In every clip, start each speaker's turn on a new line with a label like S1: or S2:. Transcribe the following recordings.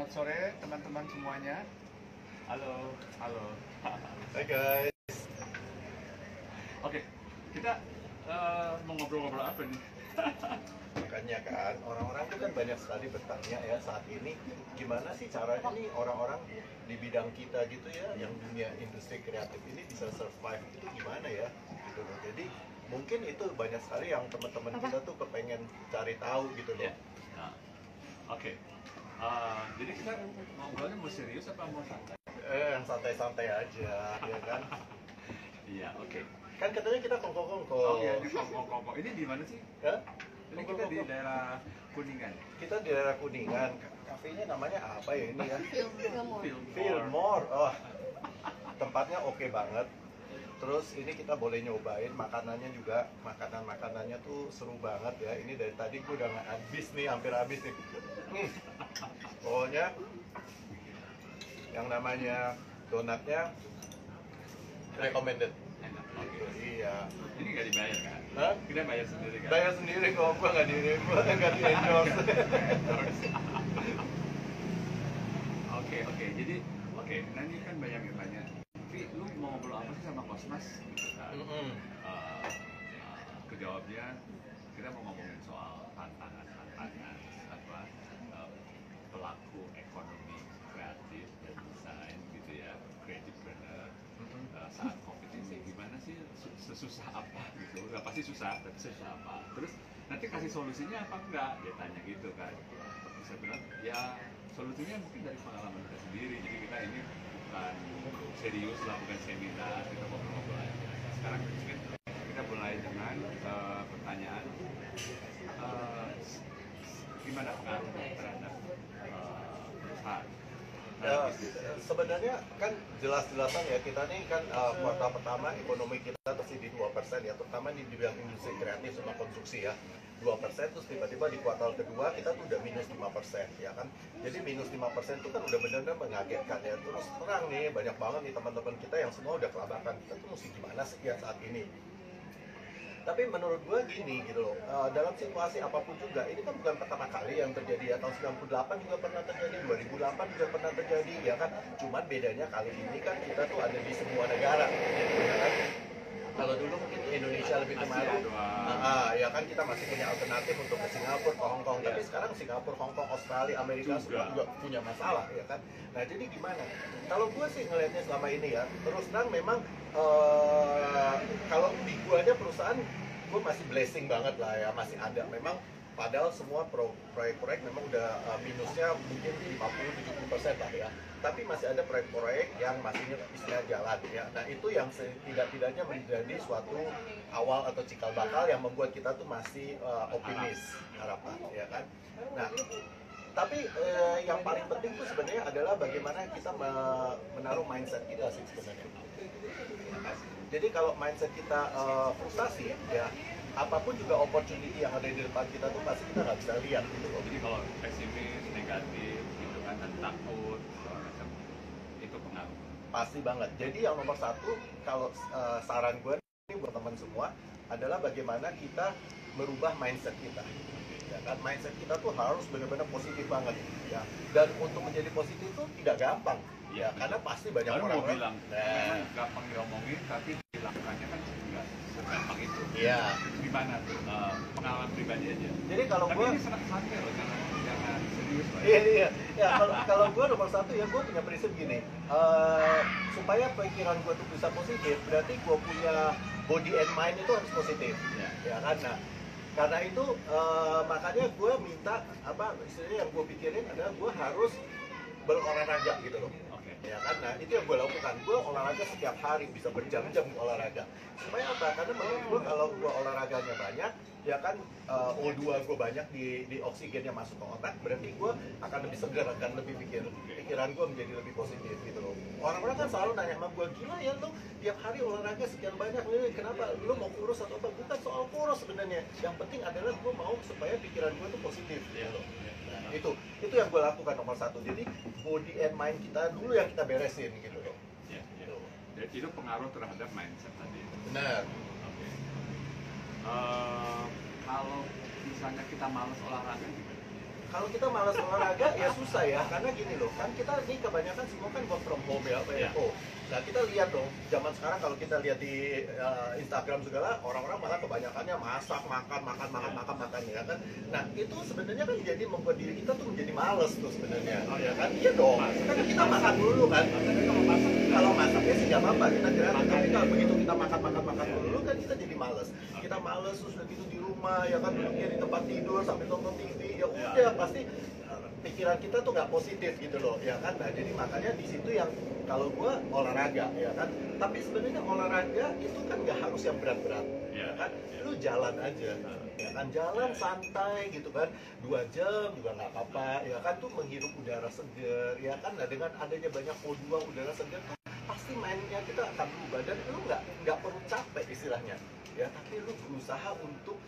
S1: Selamat sore teman-teman semuanya. Halo, halo.
S2: Hai guys.
S1: Oke, kita mau ngobrol-ngobrol apa nih?
S2: Makanya kan orang-orang tuh kan banyak sekali bertanya ya saat ini, gimana sih caranya nih orang-orang di bidang kita gitu ya, yang dunia industri kreatif ini bisa survive itu gimana ya gitu loh. Jadi mungkin itu banyak sekali yang teman-teman kita tuh kepengen cari tahu gitu loh.
S1: Ya. Nah, oke. Jadi kita ngobrolnya mau serius apa mau santai?
S2: Yang santai-santai aja ya kan.
S1: Iya, oke.
S2: Kan katanya kita kongko-kongko.
S1: Oh iya, di kongko-kongko. Ini di mana sih?
S2: Ya?
S1: Ini kita di daerah Kuningan.
S2: Kita di daerah Kuningan. Kafenya namanya apa ya ini ya?
S1: Fillmore.
S2: Fillmore. Oh, tempatnya oke banget. Terus ini kita boleh nyobain makanannya juga. Makanannya tuh seru banget ya. Ini dari tadi gue udah nggak habis nih, hampir habis nih. Pokoknya yang namanya donatnya recommended.
S1: Enak. Oke.
S2: Iya.
S1: Ini nggak dibayar kan?
S2: Hah?
S1: Kita bayar sendiri kan?
S2: Bayar sendiri kok, gue nggak di endorse.
S1: Oke. Jadi, nah ini kan banyak yang tanya, Tapi lu mau ngobrol apa sih sama Kosmas? Gitu kan. Kejawabnya, kita mau ngomongin soal tantangan apa pelaku ekonomi kreatif dan desain gitu ya, creative planner saat kompetisi. Gimana sih, sesusah apa gitu? Udah pasti susah, tapi sesusah apa? Terus nanti kasih solusinya apa enggak? Dia tanya gitu kan. Saya bilang, ya solusinya mungkin dari pengalaman kita sendiri. Jadi kita ini bukan serius lah, bukan seminar, kita ngobrol-ngobrol aja. Sekarang mungkin kita mulai dengan pertanyaan, gimana pengaruh terhadap perusahaan?
S2: Ya, sebenarnya kan jelas-jelasan ya, kita nih kan kuartal pertama ekonomi kita masih di 2% ya, terutama di bidang industri kreatif sama konstruksi ya, 2%. Terus tiba-tiba di kuartal kedua kita tuh udah minus 5% ya kan. Jadi minus 5% itu kan udah benar-benar mengagetkan ya. Terus terang nih, banyak banget nih teman-teman kita yang semua udah kelabakan. Kita tuh mesti gimana sih ya saat ini? Tapi menurut gue gini gitu loh, dalam situasi apapun juga, ini kan bukan pertama kali yang terjadi ya. Tahun 98 juga pernah terjadi, 2008 juga pernah terjadi ya kan. Cuman bedanya kali ini kan kita tuh ada di semua negara ya kan. Kalau dulu mungkin Indonesia lebih kemarin, ya kan kita masih punya alternatif untuk ke Singapura, ke Hong Kong. Tapi sekarang Singapura, Hong Kong, Australia, Amerika semua juga punya masalah ya kan. Nah jadi gimana? Kalau gue sih ngelihatnya selama ini ya, terus terang memang kalau di gue aja perusahaan, gue masih blessing banget lah ya, masih ada. Memang padahal semua proyek-proyek memang udah minusnya mungkin 50-70% lah ya. Tapi masih ada proyek-proyek yang masih istilah jalan ya. Nah itu yang tidak-tidaknya menjadi suatu awal atau cikal bakal yang membuat kita tuh masih optimis harapan ya kan. Nah tapi yang paling penting tuh sebenarnya adalah bagaimana kita menaruh mindset kita sih sebenarnya. Jadi kalau mindset kita frustasi ya, apapun juga opportunity yang ada di depan kita tuh pasti kita nggak bisa lihat gitu loh.
S1: Jadi kalau pesimis, negatif, gitu kan, dan takut, segala macam, itu pengaruh.
S2: Pasti banget. Jadi yang nomor satu, kalau saran gue ini buat teman semua adalah bagaimana kita merubah mindset kita. Ya kan, mindset kita tuh harus benar-benar positif banget ya. Dan untuk menjadi positif itu tidak gampang ya, karena pasti banyak
S1: orang
S2: orang
S1: mau bilang, gampang diomongin, tapi dilakukannya kan nggak segampang itu.
S2: Iya.
S1: Gimana tuh? Pengalaman pribadi aja.
S2: Jadi kalau
S1: tapi
S2: gue,
S1: ini santai loh, jangan serius lah.
S2: iya. Ya kalau gue nomor satu ya, gue punya prinsip gini, supaya pikiran gue tuh bisa positif, berarti gue punya body and mind itu harus positif. Ya kan. Nah, karena itu makanya gue minta apa istilahnya, yang gue pikirin adalah gue harus berolahraga gitu loh. Ya kan, nah itu yang gue lakukan. Gue olahraga setiap hari, bisa berjam-jam olahraga. Supaya apa? Karena menurut gue kalau gue olahraganya banyak, ya kan O2 gue banyak, di oksigennya masuk ke otak, berarti gue akan lebih segar, akan lebih pikiran gue menjadi lebih positif gitu loh. Orang-orang kan selalu nanya sama gue, gila ya lo tiap hari olahraga sekian banyak, nih kenapa lo mau kurus atau apa? Bukan soal kurus sebenarnya. Yang penting adalah gue mau supaya pikiran gue tuh positif gitu loh. Nah, itu yang gue lakukan nomor satu. Jadi body and mind kita dulu yang kita beresin gitu loh.
S1: Ya. Jadi itu pengaruh terhadap mindset tadi.
S2: Benar.
S1: Kalau misalnya kita malas olahraga gimana?
S2: kalau kita malas olahraga ya susah ya, karena gini loh, kan kita ini kebanyakan semua kan work from home ya, WFO. Nah kita lihat dong, zaman sekarang kalau kita lihat di Instagram segala, orang-orang malah kebanyakannya masak, makan ya kan. Nah itu sebenarnya kan jadi membuat diri kita tuh menjadi males tuh sebenarnya, ya kan? Iya dong, karena kita makan dulu kan. Kalau masaknya sih nggak apa-apa, kita kira, tapi kalau begitu kita makan dulu kan kita jadi males. Kita males terus begitu di rumah ya kan, duduknya di tempat tidur sambil nonton TV, ya udah pasti pikiran kita tuh nggak positif gitu loh, ya kan. Nah jadi makanya di situ yang kalau gua olahraga ya kan, tapi sebenarnya olahraga itu kan nggak harus yang berat-berat, ya kan. Lu jalan aja, ya kan, jalan santai gitu kan, 2 jam juga nggak apa-apa, ya kan, tuh menghirup udara segar, ya kan. Nah dengan adanya banyak O2 udara segar tuh pasti mainnya kita akan berubah, dan lu nggak perlu capek istilahnya, ya, tapi lu berusaha untuk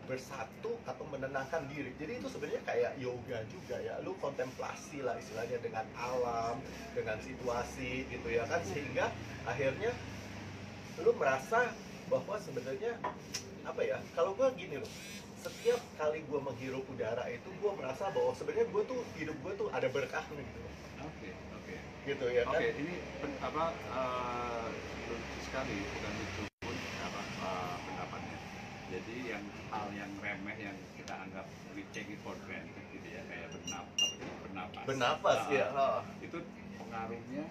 S2: bersatu atau menenangkan diri. Jadi itu sebenarnya kayak yoga juga ya, lu kontemplasi lah istilahnya dengan alam, dengan situasi gitu ya kan, sehingga akhirnya lu merasa bahwa sebenarnya apa ya, kalau gua gini loh, setiap kali gua menghirup udara itu gua merasa bahwa sebenarnya gua tuh, hidup gua tuh ada berkahnya gitu.
S1: Oke.
S2: Gitu ya kan.
S1: Oke, ini lucu sekali, bukan lucu pun pendapatnya. Jadi yang hal yang remeh yang kita anggap we take it for granted gitu ya, kayak bernapas.
S2: Ya.
S1: Itu pengaruhnya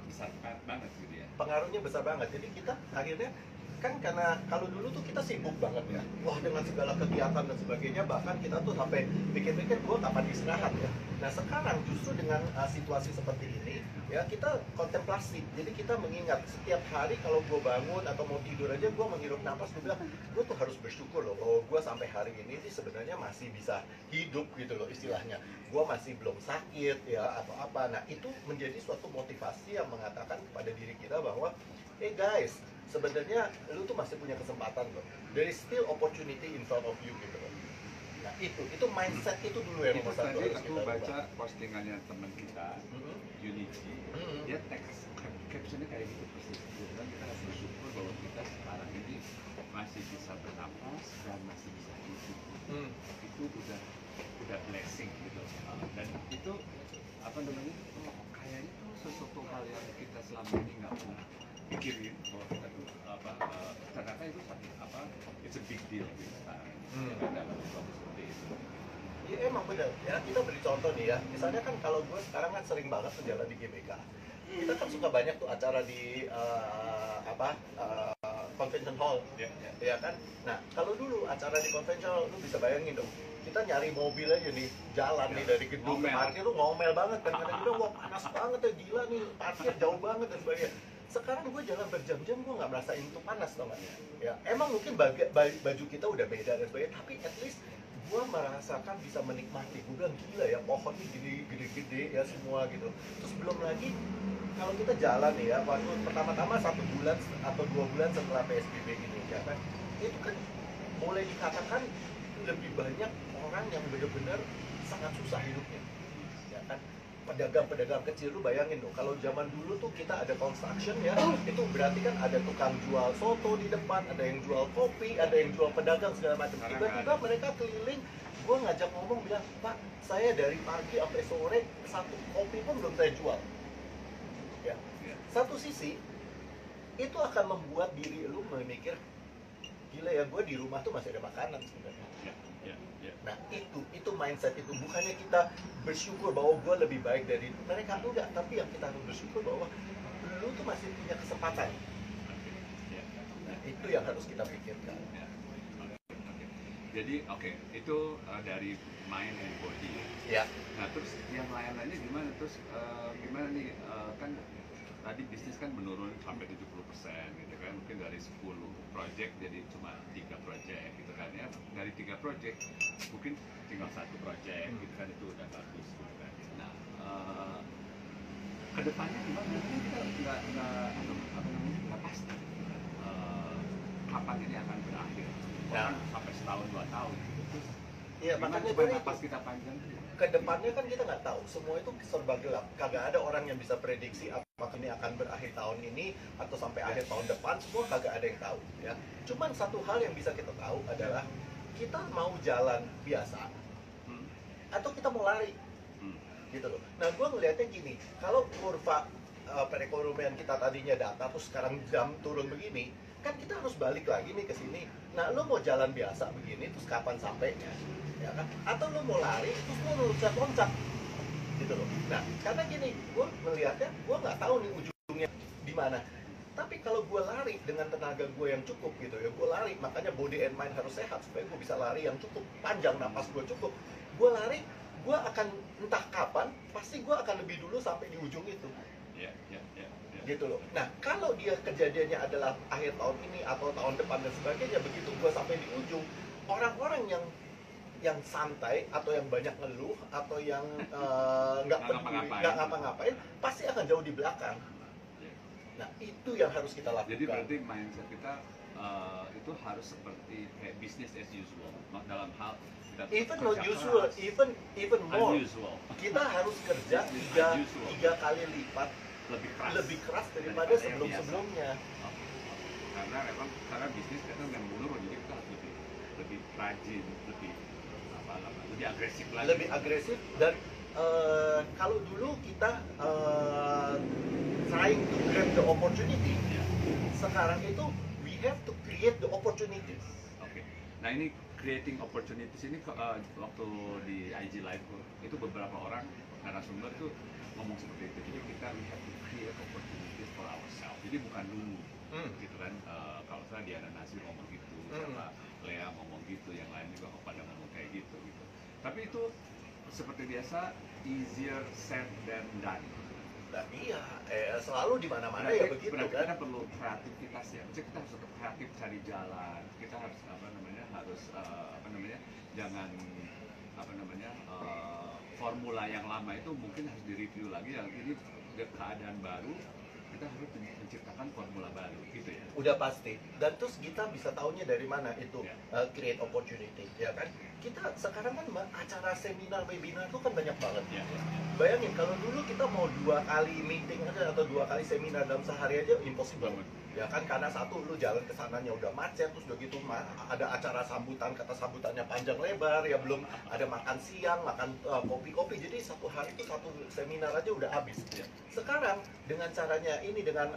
S1: besar banget gitu ya.
S2: Pengaruhnya besar banget. Jadi kita akhirnya kan, karena kalau dulu tuh kita sibuk banget ya, wah dengan segala kegiatan dan sebagainya, bahkan kita tuh sampai pikir-pikir gua kapan istirahat ya. Nah sekarang justru dengan situasi seperti ini ya, kita kontemplasi. Jadi kita mengingat setiap hari kalau gua bangun atau mau tidur aja, gua menghirup napas, gua bilang gua tuh harus bersyukur loh bahwa gua sampai hari ini sih sebenarnya masih bisa hidup gitu loh istilahnya. Gua masih belum sakit ya atau apa. Nah itu menjadi suatu motivasi yang mengatakan kepada diri kita bahwa guys, sebenarnya lu tuh masih punya kesempatan loh. There is still opportunity in front of you gitu loh. Nah itu mindset itu dulu yang
S1: Itu
S2: nomor satu
S1: tadi
S2: harus
S1: aku
S2: kita
S1: baca
S2: ubah.
S1: postingannya teman kita, Unity, dia teks captionnya kayak gitu persis. Dia bilang kita harus bersyukur bahwa kita sekarang ini masih bisa bernapas dan masih bisa hidup. Itu udah blessing gitu. Dan itu apa namanya? Kayaknya tuh sesuatu hal yang kita selama ini nggak pernah pikirin bahwa kita tuh ternyata itu it's a big deal gitu sekarang. Dalam situasi seperti itu.
S2: Ya emang benar ya, kita beri contoh nih ya, misalnya kan kalau gue sekarang kan sering banget tuh jalan di GBK, kita kan suka banyak tuh acara di convention hall, ya kan. Nah kalau dulu acara di convention hall, lu bisa bayangin dong, kita nyari mobil aja nih, jalan nih dari gedung ke parkir, lu ngomel banget kan, kadang-kadang wah panas banget ya, gila nih parkir jauh banget dan sebagainya. Sekarang gue jalan berjam-jam, gue nggak merasain itu panas tau gak? Ya emang mungkin baju kita udah beda dan sebagainya, tapi at least gue merasakan bisa menikmati. Gue bilang gila ya, pohonnya gede-gede ya semua gitu. Terus belum lagi kalau kita jalan nih ya, waktu pertama-tama 1 bulan atau 2 bulan setelah PSBB ini ya kan, itu kan mulai dikatakan lebih banyak orang yang benar-benar sangat susah hidupnya, ya kan. Pedagang-pedagang kecil, lu bayangin dong, kalau zaman dulu tuh kita ada construction ya, itu berarti kan ada tukang jual soto di depan, ada yang jual kopi, ada yang jual pedagang segala macam. Tiba-tiba mereka keliling, gua ngajak ngomong bilang, Pak, saya dari pagi sampai sore 1 kopi pun belum saya jual. Ya. Satu sisi itu akan membuat diri lu memikir, gila ya, gue di rumah tuh masih ada makanan sebenarnya. Nah itu mindset itu, bukannya kita bersyukur bahwa gue lebih baik dari mereka, enggak, tapi yang kita harus bersyukur bahwa lu tuh masih punya kesempatan. Nah itu yang harus kita pikirkan.
S1: Jadi itu dari mind and body
S2: Ya.
S1: Nah terus yang lain-lainnya gimana? Terus gimana nih, kan tadi bisnis kan menurun sampai 70% gitu kan, mungkin dari 10 project jadi cuma 3 project gitu kan ya. Dari 3 project mungkin tinggal 1 project gitu kan, itu udah bagus gitu kan. Nah kedepannya gimana? Kita nggak pasti kapan ini akan berakhir.
S2: Nah,
S1: sampai setahun 2 tahun gitu. Terus
S2: iya, makanya
S1: supaya
S2: itu
S1: napas kita panjang.
S2: Kedepannya kan kita nggak tahu, semua itu serba gelap. Kagak ada orang yang bisa prediksi apakah ini akan berakhir tahun ini atau sampai akhir tahun depan, semua kagak ada yang tahu ya. Cuman satu hal yang bisa kita tahu adalah kita mau jalan biasa atau kita mau lari, gitu loh. Nah, gue ngelihatnya gini, kalau kurva perekonomian kita tadinya data terus sekarang jam turun begini, kan kita harus balik lagi nih ke sini. Nah, lo mau jalan biasa begini terus kapan sampainya, ya kan? Atau lo mau lari terus lo loncat-loncat, gitu loh. Nah, karena gini, gue melihatnya, gue nggak tahu nih ujungnya di mana. Tapi kalau gue lari dengan tenaga gue yang cukup gitu ya, gue lari, makanya body and mind harus sehat supaya gue bisa lari yang cukup panjang, napas gue cukup. Gue lari, gue akan entah kapan, pasti gue akan lebih dulu sampai di ujung itu. Gitu loh. Nah, kalau dia kejadiannya adalah akhir tahun ini atau tahun depan dan sebagainya, begitu gue sampai di ujung, orang-orang yang santai atau yang banyak ngeluh atau yang nggak ngapa-ngapain pasti akan jauh di belakang. Nah, itu yang harus kita lakukan.
S1: Jadi berarti mindset kita itu harus seperti kayak business as usual, dalam hal kita
S2: even not usual, even more.
S1: Unusual.
S2: Kita harus kerja tiga kali lipat lebih keras daripada sebelum-sebelumnya.
S1: Karena bisnis kan yang menurun, jadi kita harus lebih rajin, lebih agresif lagi.
S2: Lebih agresif dan kalau dulu kita trying to grab the opportunity, sekarang itu we have to create the opportunities.
S1: Oke. Nah, ini creating opportunities ini waktu di IG Live itu beberapa orang narasumber tuh ngomong seperti itu. Jadi kita we have to create opportunities for ourselves. Jadi bukan dulu, gitu kan. Kalau saya Diana Nasir ngomong gitu, sama Lea ngomong gitu, yang lain juga pada ngomong kayak gitu. Tapi itu seperti biasa easier said than done.
S2: Nah, iya, selalu di mana-mana ya begitu kan.
S1: Kita perlu kreativitas ya. Maksudnya kita harus tetap kreatif cari jalan. Kita harus jangan formula yang lama itu mungkin harus direview lagi. Yang ini keadaan baru, kita harus menciptakan formula baru, gitu ya.
S2: Udah pasti. Dan terus kita bisa tahunya dari mana itu create opportunity, ya kan? Kita sekarang kan acara seminar, webinar itu kan banyak banget. Bayangin kalau dulu kita mau 2 kali meeting aja atau 2 kali seminar dalam sehari aja impossible. Ya kan, karena satu lu jalan ke sananya udah macet, terus udah gitu ada acara sambutan, kata sambutannya panjang lebar, ya belum ada makan siang, makan kopi-kopi, jadi satu hari itu satu seminar aja udah habis. Sekarang dengan caranya ini, dengan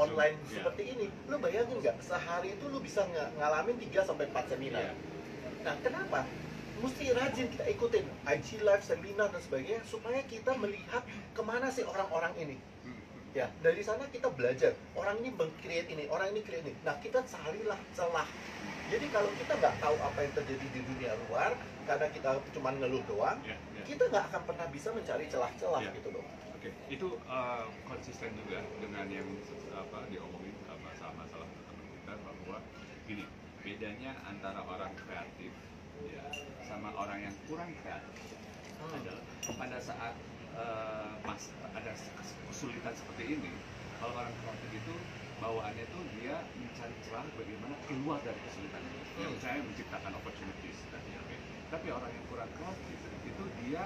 S2: online seperti ini, lu bayangin nggak sehari itu lu bisa ngalamin 3-4 seminar. Nah, kenapa? Mesti rajin kita ikutin IG Live, seminar dan sebagainya supaya kita melihat kemana sih orang-orang ini. Ya, dari sana kita belajar. Orang ini meng-create ini, orang ini create ini. Nah, kita carilah celah. Jadi kalau kita nggak tahu apa yang terjadi di dunia luar, karena kita cuma ngeluh doang, kita nggak akan pernah bisa mencari celah-celah gitu loh.
S1: Oke, itu konsisten juga dengan yang diomongin sama salah satu teman kita, bahwa gini, bedanya antara orang kreatif ya sama orang yang kurang kreatif adalah pada saat ada kesulitan seperti ini, kalau orang kreatif itu bawaannya itu dia mencari celah bagaimana keluar dari kesulitan itu, misalnya menciptakan opportunities tadi. Tapi orang yang kurang kreatif itu dia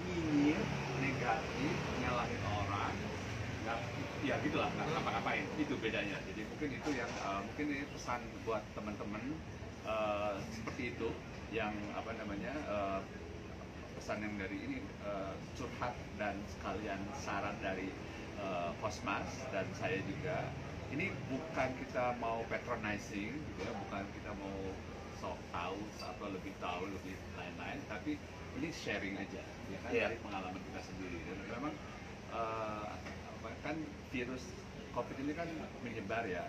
S1: nyinyir, negatif, nyalahin orang, ya gitulah, nggak ngapa-ngapain. Itu bedanya. Jadi mungkin itu yang mungkin ini pesan buat teman-teman seperti itu, yang pesan yang dari ini curhat dan sekalian saran dari Cosmas dan saya juga. Ini bukan kita mau patronizing gitu ya, bukan kita mau sok tahu atau lebih tahu lebih lain-lain, tapi ini sharing aja ya kan, dari pengalaman kita sendiri. Dan memang kan virus COVID ini kan menyebar ya,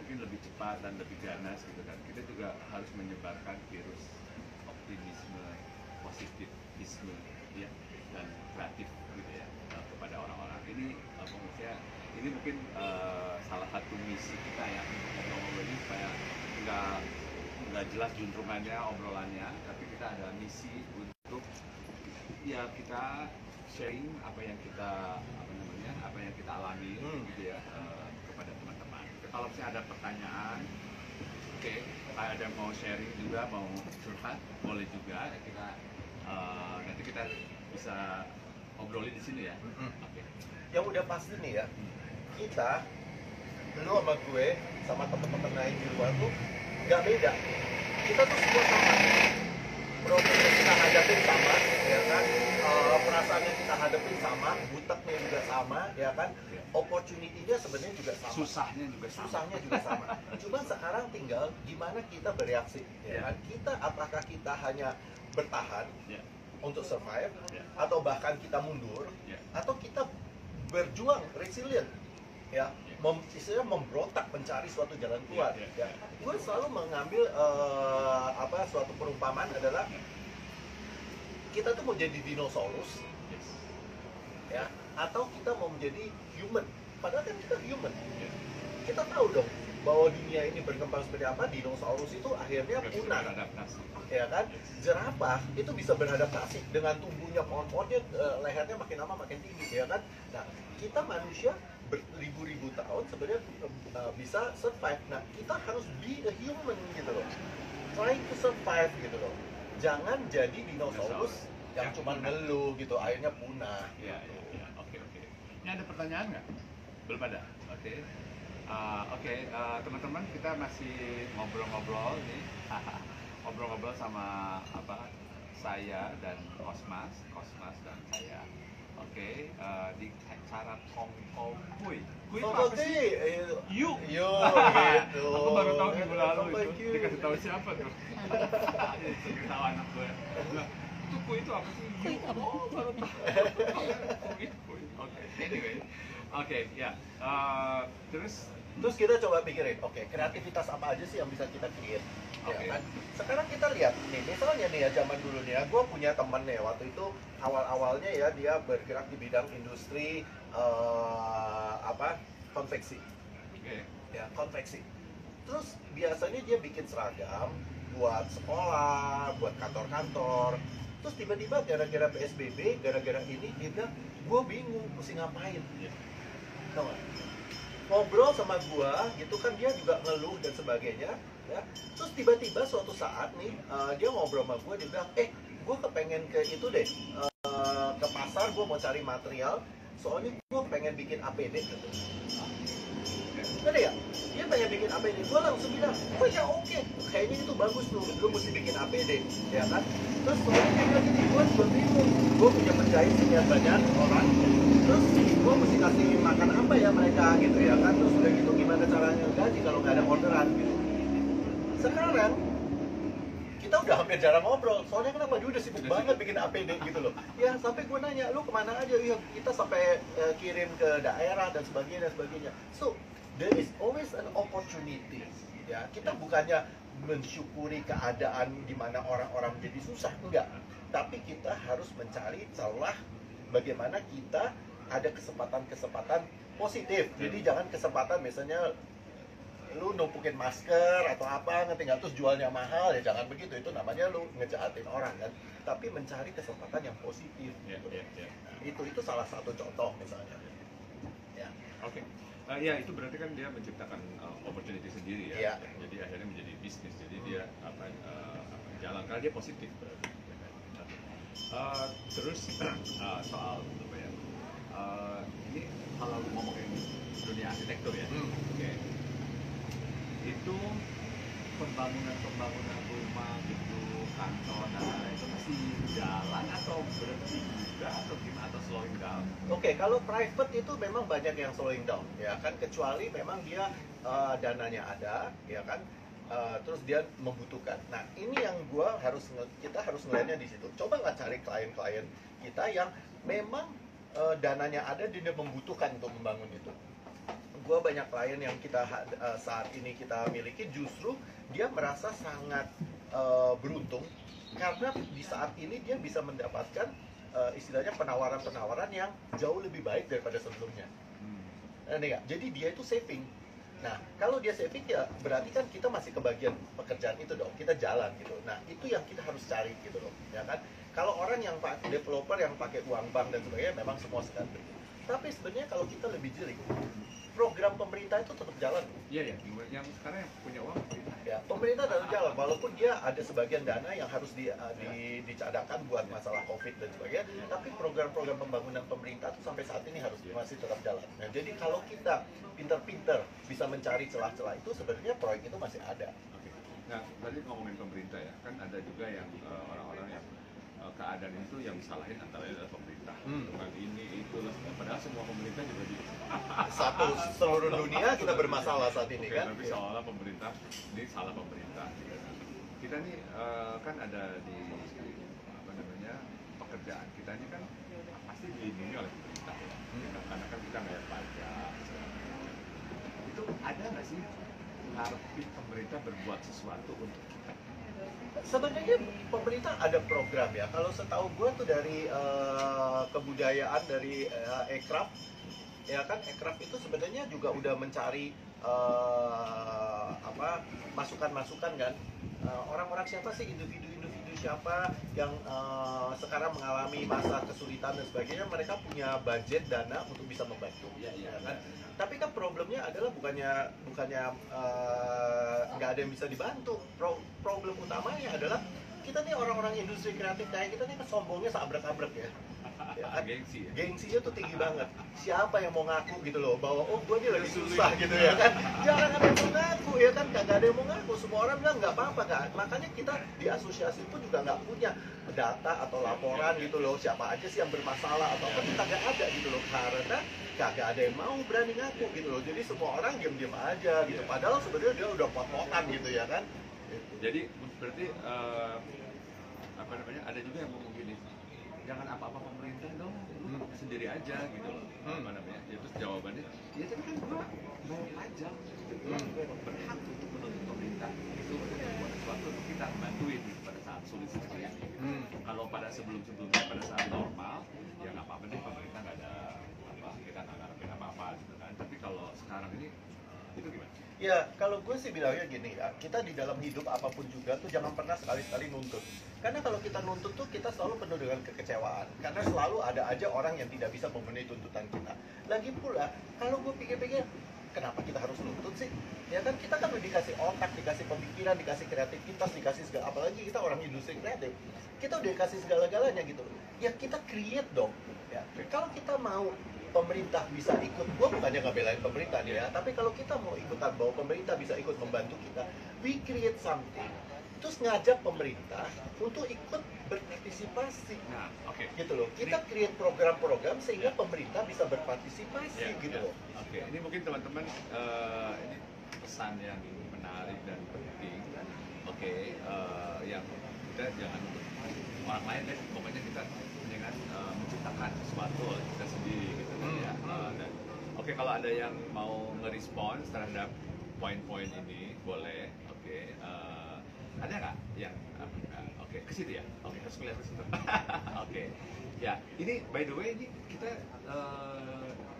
S1: mungkin lebih cepat dan lebih ganas gitu kan. Kita juga harus menyebarkan virus optimisme, positivisme ya, dan kreatif gitu ya kepada orang-orang. Ini maksudnya ini mungkin salah satu misi kita ya, ngobrol ini supaya nggak jelas juntrungannya, obrolannya, tapi kita ada misi untuk ya kita sharing apa yang kita alami gitu ya kepada teman-teman. Kalau misalnya ada pertanyaan, ada yang mau sharing juga, mau curhat, boleh juga. Nanti kita bisa obrolin di sini ya.
S2: Yang udah pasti nih ya, kita, lu sama gue, sama temen-temen lain di luar tuh nggak beda. Kita tuh semua sama. Problem yang kita hadapi sama, ya kan? Perasaan yang kita hadapi sama, buteknya juga sama, ya kan? Opportunity-nya sebenarnya juga sama.
S1: Susahnya juga sama.
S2: Susahnya juga sama. Cuma sekarang tinggal gimana kita bereaksi, ya kan? Apakah kita hanya bertahan untuk survive, atau bahkan kita mundur, atau kita berjuang resilient, ya, istilahnya memberontak mencari suatu jalan keluar. Ya. Gue selalu mengambil suatu perumpamaan adalah kita tuh mau jadi dinosaurus, ya, atau kita mau menjadi human. Padahal kan kita human. Kita tahu dong bahwa dunia ini berkembang seperti apa. Dinosaurus itu akhirnya punah, ya kan? Jerapah itu bisa beradaptasi dengan tumbuhnya pohon-pohonnya, lehernya makin lama makin tinggi, ya kan? Nah, kita manusia beribu-ribu tahun sebenarnya bisa survive. Nah, kita harus be a human gitu loh, trying to survive gitu loh. Jangan jadi dinosaurus yang cuma ngeluh gitu, akhirnya punah.
S1: Oke. Ini ada pertanyaan nggak? Belum ada. Oke. Teman-teman, kita masih ngobrol-ngobrol nih. Ngobrol-ngobrol sama saya dan Kosmas dan saya. Oke, di acara Kongko Kui. Kui itu apa sih? Yuk gitu. Aku baru tahu minggu lalu itu. Dikasih tahu siapa tuh? Dikasih tahu anak gue. Itu kui itu apa sih? Yuk. Oh, baru tahu. Kui. Oke. Anyway. Oke, ya.
S2: Terus kita coba pikirin, oke, kreativitas apa aja sih yang bisa kita create? Ya kan? Sekarang kita lihat nih, misalnya nih ya, zaman dulu nih ya, gue punya temen nih, waktu itu awal-awalnya ya dia bergerak di bidang industri konveksi. Ya, konveksi. Terus biasanya dia bikin seragam buat sekolah, buat kantor-kantor. Terus tiba-tiba gara-gara PSBB, gara-gara ini dia bilang, gue bingung mesti ngapain. Tau gak? Ngobrol sama gua gitu kan, dia juga ngeluh dan sebagainya, ya. Terus tiba-tiba suatu saat nih dia ngobrol sama gua, dia bilang, gua kepengen ke itu deh, ke pasar, gua mau cari material, soalnya gua pengen bikin APD gitu. Ngerti ya? Dia pengen bikin APD, gua langsung bilang, oh ya oke, kayaknya itu bagus tuh, lu mesti bikin APD, ya kan? Terus soalnya dia bilang gini, gua juga bingung, gua punya penjahit sekian banyak orang, terus gue mesti kasih makan apa ya mereka gitu ya kan, terus udah gitu gimana caranya gaji kalau nggak ada orderan gitu. Sekarang kita udah hampir jarang ngobrol, soalnya kenapa dia udah sibuk banget bikin APD gitu loh ya, sampai gue nanya, lu kemana aja? Ya kita sampai kirim ke daerah dan sebagainya. So there is always an opportunity ya. Kita bukannya mensyukuri keadaan di mana orang-orang menjadi susah, enggak, tapi kita harus mencari celah bagaimana kita ada kesempatan positif. Jadi jangan kesempatan misalnya lu numpukin masker atau apa, ngerti nggak, terus jualnya mahal, ya jangan begitu, itu namanya lu ngejahatin orang kan. Tapi mencari kesempatan yang positif. Nah, itu salah satu contoh misalnya. Ya.
S1: Oke. Ya itu berarti kan dia menciptakan opportunity sendiri ya. Jadi akhirnya menjadi bisnis. Jadi dia jalan karena dia positif berarti. Terus soal apa ya? Ini kalau ngomongin dunia arsitektur ya, itu pembangunan rumah gitu, kantor dan lain-lain itu masih jalan atau berhenti juga atau gimana, atau slowing down?
S2: Kalau private itu memang banyak yang slowing down ya kan, kecuali memang dia dananya ada ya kan. Terus dia membutuhkan. Nah ini yang kita harus ngeliatnya di situ. Coba nggak cari klien-klien kita yang memang dananya ada, dia membutuhkan untuk membangun itu. Gua banyak klien yang kita saat ini kita miliki, justru dia merasa sangat beruntung karena di saat ini dia bisa mendapatkan istilahnya penawaran-penawaran yang jauh lebih baik daripada sebelumnya. Jadi dia itu saving. Nah, kalau dia saving ya berarti kan kita masih kebagian pekerjaan itu dong, kita jalan gitu. Nah, itu yang kita harus cari gitu loh, ya kan? Kalau orang yang developer yang pakai uang bank dan sebagainya, memang semua sedang begitu. Tapi sebenarnya kalau kita lebih jeli, program pemerintah itu tetap jalan.
S1: Iya, yang sekarang yang punya uang
S2: ya, pemerintah tetap jalan, walaupun dia ada sebagian dana yang harus dicadangkan buat masalah COVID dan sebagainya, tapi program-program pembangunan pemerintah itu sampai saat ini masih tetap jalan. Nah, jadi kalau kita pinter-pinter bisa mencari celah-celah itu, sebenarnya proyek itu masih ada.
S1: Nah, tadi ngomongin pemerintah ya, kan ada juga yang orang-orang yang keadaan itu yang disalahin antara adalah pemerintah. Bukan ini itu, padahal semua pemerintah juga di
S2: Satu seluruh dunia kita bermasalah saat ini kan.
S1: Tapi seolah pemerintah ini salah pemerintah. Kita nih kan ada di apa namanya pekerjaan kita ini kan pasti dilindungi oleh pemerintah ya. Karena kan kita bayar pajak. Itu ada nggak sih ngarepin pemerintah berbuat sesuatu untuk kita?
S2: Sebenarnya pemerintah ada program ya. Kalau setahu gue tuh dari kebudayaan dari Ekraf, ya kan Ekraf itu sebenarnya juga udah mencari apa masukan-masukan kan. Orang-orang siapa sih, individu-individu siapa yang sekarang mengalami masa kesulitan dan sebagainya, mereka punya budget dana untuk bisa membantu, ya kan. Tapi kan problemnya adalah bukannya nggak ada yang bisa dibantu. Problem utamanya adalah kita nih orang-orang industri kreatif kayak kita nih kesombongnya seabrek-abrek ya.
S1: Gengsi ya?
S2: Gengsinya tuh tinggi banget. Siapa yang mau ngaku gitu loh bahwa oh gue ini lagi susah gitu ya kan? Jarang ada yang mau ngaku ya kan? Kagak ada yang mau ngaku. Semua orang bilang nggak apa-apa kan? Makanya kita di asosiasi pun juga nggak punya data atau laporan gitu loh. Siapa aja sih yang bermasalah atau apa, kita nggak ada gitu loh, karena kagak ada yang mau berani ngaku gitu loh. Jadi semua orang diam-diam aja gitu. Padahal sebenarnya dia udah pot-potan gitu ya kan?
S1: Jadi berarti apa namanya, ada juga yang ngomong gini, jangan apa-apa pemerintah dong, lu sendiri aja gitu loh. Apa namanya, ya terus jawabannya, ya tapi kan gua bayar pajak, gua berhak untuk menuntut pemerintah itu untuk membuat sesuatu untuk kita bantuin pada saat sulit seperti ini. Kalau pada sebelum-sebelumnya, pada saat normal, ya nggak apa-apa deh, pemerintah nggak ada apa, kita nggak ngarepin apa-apa gitu kan. Tapi kalau sekarang ini, itu gimana?
S2: Ya, kalau gue sih bilangnya gini ya, kita di dalam hidup apapun juga tuh jangan pernah sekali-sekali nuntut. Karena kalau kita nuntut tuh kita selalu penuh dengan kekecewaan. Karena selalu ada aja orang yang tidak bisa memenuhi tuntutan kita. Lagi pula, kalau gue pikir-pikir, kenapa kita harus nuntut sih? Ya kan kita kan udah dikasih otak, dikasih pemikiran, dikasih kreativitas, dikasih segala, apalagi kita orang industri kreatif. Kita udah dikasih segala-galanya gitu. Ya kita create dong. Ya, kalau kita mau pemerintah bisa ikut, gua bukannya ngebelain pemerintah nih ya, tapi kalau kita mau ikutan bahwa pemerintah bisa ikut membantu kita, we create something, terus ngajak pemerintah untuk ikut berpartisipasi.
S1: Nah, oke.
S2: Gitu loh. Kita create program-program sehingga pemerintah bisa berpartisipasi gitu loh.
S1: Oke, ini mungkin teman-teman ini pesan yang menarik dan penting. Oke, yang kita jangan untuk orang lain deh, pokoknya kita dengan menciptakan sesuatu oleh kita sendiri gitu ya. Dan oke, kalau ada yang mau ngerespons terhadap poin-poin ini boleh. Oke, ada nggak yang oke, ke situ ya? Oke, harus melihat ke situ. Oke, ya ini by the way ini kita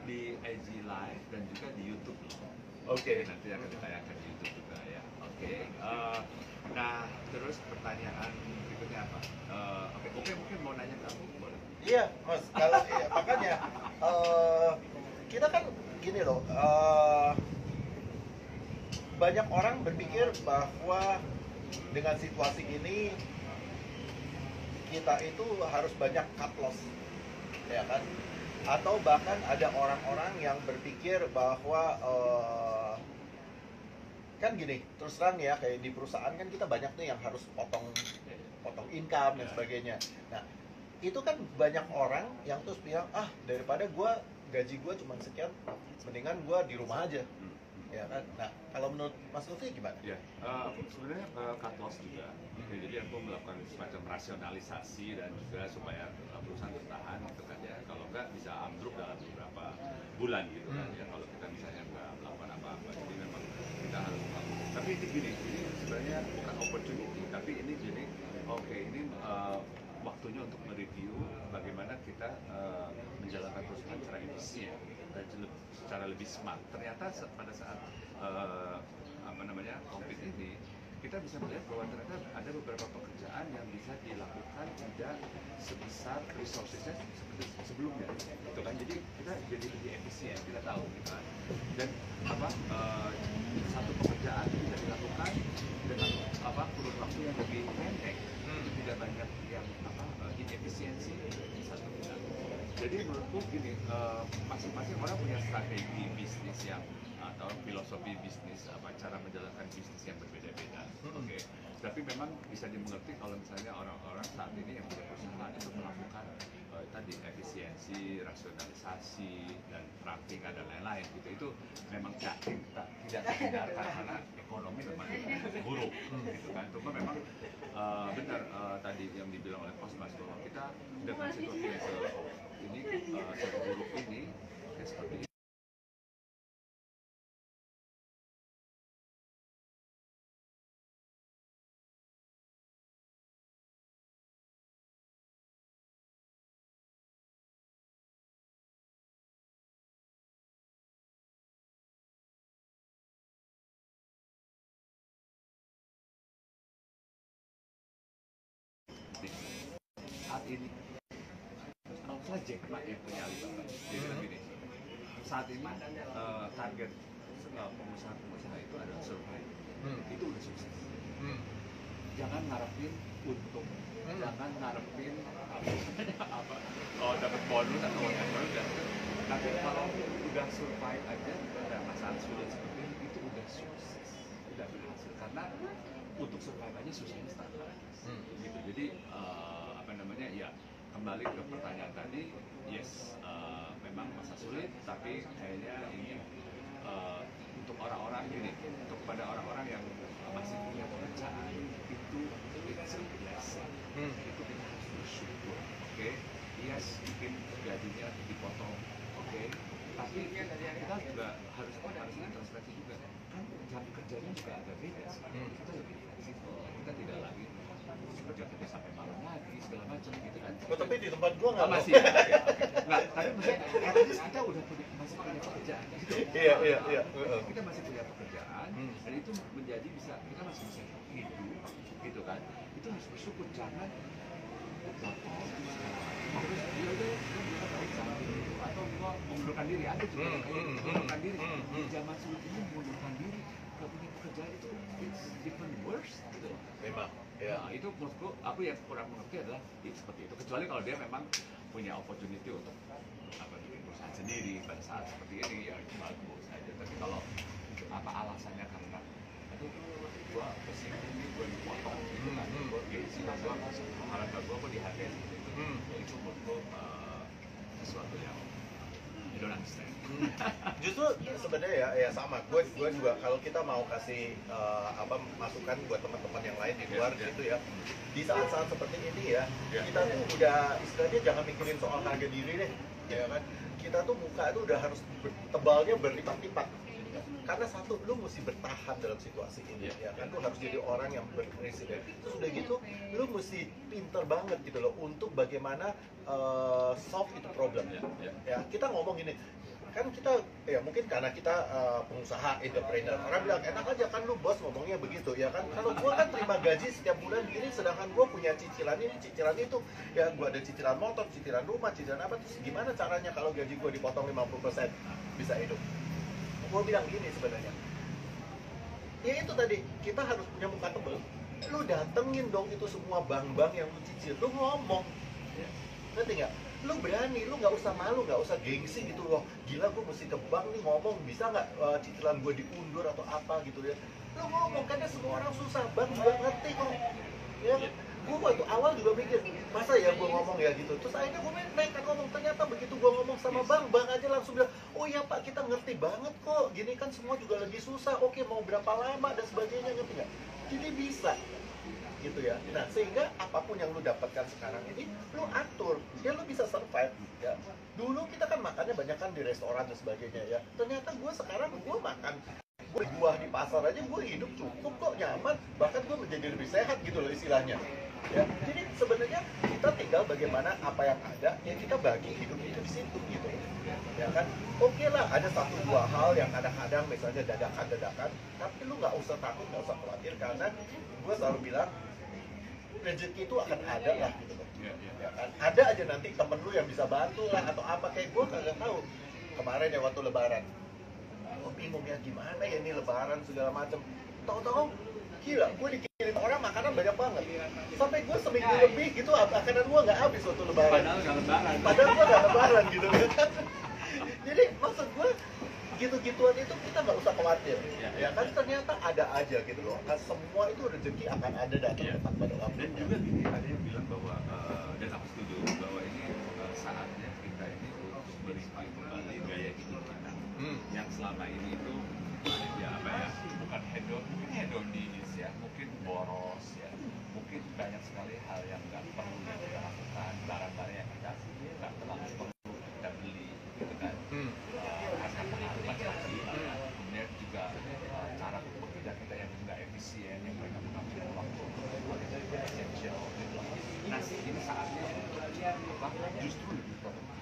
S1: di IG Live dan juga di YouTube loh.
S2: Oke.
S1: Nanti akan ditayangkan di YouTube juga ya. Oke. Nah, terus pertanyaan berikutnya apa? Oke, mungkin mau nanya kamu boleh.
S2: Iya, Mas. Kalau makanya kita kan gini loh. Banyak orang berpikir bahwa dengan situasi ini kita itu harus banyak cut loss, ya kan? Atau bahkan ada orang-orang yang berpikir bahwa kan gini, terus terang ya, kayak di perusahaan kan kita banyak nih yang harus potong income dan sebagainya. Nah, itu kan banyak orang yang terus bilang, daripada gaji gue cuma sekian, mendingan gue di rumah aja. Ya kan? Nah, kalau menurut Mas Lutfi gimana?
S1: Ya, aku sebenarnya cut loss juga. Jadi aku melakukan semacam rasionalisasi dan juga supaya perusahaan bertahan gitu kan ya. Kalau enggak bisa ambruk dalam beberapa bulan gitu kan ya. Kalau kita misalnya nggak melakukan apa-apa, jadi memang kita harus melakukan. Tapi ini gini, ini sebenarnya bukan opportunity, tapi ini jadi ini waktunya untuk mereview bagaimana kita menjalankan perusahaan secara efisien dan secara lebih smart. Ternyata pada saat COVID ini kita bisa melihat bahwa ternyata ada beberapa pekerjaan yang bisa dilakukan tidak sebesar resourcesnya seperti sebelumnya, gitu kan. Jadi kita jadi lebih efisien, kita tahu gitu kan. Dan satu pekerjaan bisa dilakukan dengan kurun waktu yang lebih pendek, tidak banyak yang inefisiensi di satu bulan. Jadi menurutku gini, masing-masing orang punya strategi bisnis yang atau filosofi bisnis, cara menjalankan bisnis yang berbeda-beda. Oke. Tapi memang bisa dimengerti kalau misalnya orang-orang saat ini yang punya perusahaan itu melakukan tadi efisiensi, rasionalisasi, dan rampingan dan lain-lain gitu. Itu memang tidak terhindarkan karena ekonomi memang buruk gitu kan. Cuma memang benar tadi yang dibilang oleh Cosmas bahwa kita dengan situasi yang seburuk ini ya seperti ini. Saat ini anggaplah Jack Ma yang punya Alibaba. Dia bilang gini, saat ini target pengusaha-pengusaha itu adalah survive. Itu udah sukses. Jangan ngarepin untung, jangan ngarepin apa dapat bonus atau whatever. Tapi kalau udah survive aja pada masalah sulit seperti ini, itu udah sukses, udah berhasil. Karena untuk survive aja susahnya setengah. Gitu. Jadi ya kembali ke pertanyaan tadi, yes, memang masa sulit, tapi kayaknya ini untuk orang-orang ini, untuk pada orang-orang yang masih punya pekerjaan itu it's a blessing. Itu kita harus bersyukur, oke? Yes, mungkin gajinya dipotong, oke? Tapi kita juga harus introspeksi juga, kan jam kerjanya juga agak beda sekarang. Kita lebih fleksibel, kita tidak lagi kerja sampai malam lagi segala macam gitu kan.
S2: Tapi di tempat gua nggak
S1: masih ya, nggak, tapi maksudnya kita udah masih punya pekerjaan gitu.
S2: Iya.
S1: Kita masih punya pekerjaan dan itu menjadi kita masih bisa hidup gitu kan. Itu harus bersyukur, jangan potong segala macam terus dia udah atau gua mengundurkan diri, ada juga yang kayak mengundurkan diri di zaman sulit ini. Mengundurkan diri kalau punya pekerjaan itu it's even worse gitu.
S2: Memang. Ya.
S1: Nah, itu menurutku aku yang kurang mengerti adalah seperti itu, kecuali kalau dia memang punya opportunity untuk bikin perusahaan sendiri pada saat seperti ini, ya itu bagus aja. Tapi kalau alasannya karena aduh gua pusing ini, gua dipotong gitu kan, gua gengsi, gua harapkan gua dihargai seperti itu, ya itu menurutku sesuatu yang you don't understand.
S2: Justru sebenarnya ya sama. Gue juga kalau kita mau kasih masukan buat teman-teman yang lain di luar gitu ya. Di saat-saat seperti ini ya, kita tuh udah istilahnya jangan mikirin soal harga diri deh, ya kan? Kita tuh muka tuh udah harus tebalnya berlipat-lipat. Karena satu, lu mesti bertahan dalam situasi ini, ya kan? Lu harus jadi orang yang berprinsip. Terus udah gitu, lu mesti pinter banget gitu loh untuk bagaimana solve itu problem. Ya, kita ngomong gini, kan kita ya mungkin karena kita pengusaha, entrepreneur, orang bilang enak aja kan lu bos ngomongnya begitu, ya kan? Kalau gua kan terima gaji setiap bulan gini, sedangkan gua punya cicilan ini, cicilan itu, ya gua ada cicilan motor, cicilan rumah, cicilan apa, terus gimana caranya kalau gaji gua dipotong 50% bisa hidup? Gue bilang gini sebenarnya, ya itu tadi, kita harus punya muka tebel. Lu datengin dong itu semua bank-bank yang lu cicil, lu ngomong, ngerti nggak? Lu berani, lu nggak usah malu, nggak usah gengsi gitu loh. Gila, gue mesti ke bank nih ngomong, bisa nggak cicilan gue diundur atau apa gitu ya? Lu ngomong, karena semua orang susah, bank juga ngerti kok. Ya, gue waktu awal juga mikir, masa ya gue ngomong ya gitu. Terus akhirnya gue nekat ngomong, ternyata begitu gue ngomong sama bank aja langsung bilang, oh ya Pak, kita ngerti banget kok, gini kan semua juga lagi susah, oke mau berapa lama dan sebagainya, ngerti nggak? Jadi bisa gitu ya. Nah, sehingga apapun yang lu dapatkan sekarang ini, lu atur, ya lu bisa survive ya. Dulu kita kan makannya banyak kan di restoran dan sebagainya ya. Ternyata gue sekarang gue makan buah di pasar aja, gue hidup cukup kok, nyaman, bahkan gue menjadi lebih sehat gitu loh istilahnya ya. Jadi sebenarnya kita tinggal bagaimana apa yang ada ya kita bagi hidup itu di situ gitu ya kan. Oke lah, ada satu dua hal yang kadang-kadang misalnya dadakan, tapi lu nggak usah takut, nggak usah khawatir, karena gue selalu bilang rezeki itu akan ada lah gitu loh ya kan. Ada aja nanti temen lu yang bisa bantu lah atau apa, kayak gue kagak tahu kemarin ya waktu lebaran, gue bingung ya gimana ya ini lebaran segala macam, tahu-tahu gila gue dikirim orang makanan banyak banget sampai gue seminggu lebih gitu makanan gue nggak habis waktu lebaran, padahal gue nggak lebaran gitu kan. Jadi maksud gue gitu-gituan itu kita nggak usah khawatir,
S1: Ya,
S2: ya kan ternyata ada aja gitu loh. Kan semua itu rezeki akan ada datang
S1: Ya.
S2: tepat pada
S1: Dan
S2: waktunya.
S1: juga gini, ada yang bilang bahwa dan aku setuju bahwa ini saatnya kita ini untuk mereview kembali gaya hidup kita yang selama ini itu ya apa ya, bukan mungkin hedonis ya, mungkin boros ya, mungkin banyak sekali hal yang nggak perlu kita lakukan, barang-barang yang kita nggak terlalu perlu kita beli gitu kan. Karena pengaruh transaksi, kemudian juga cara bekerja kita yang nggak efisien, yang mereka mengambil waktu dari essential gitu. Nah ini saatnya apa justru lebih produktif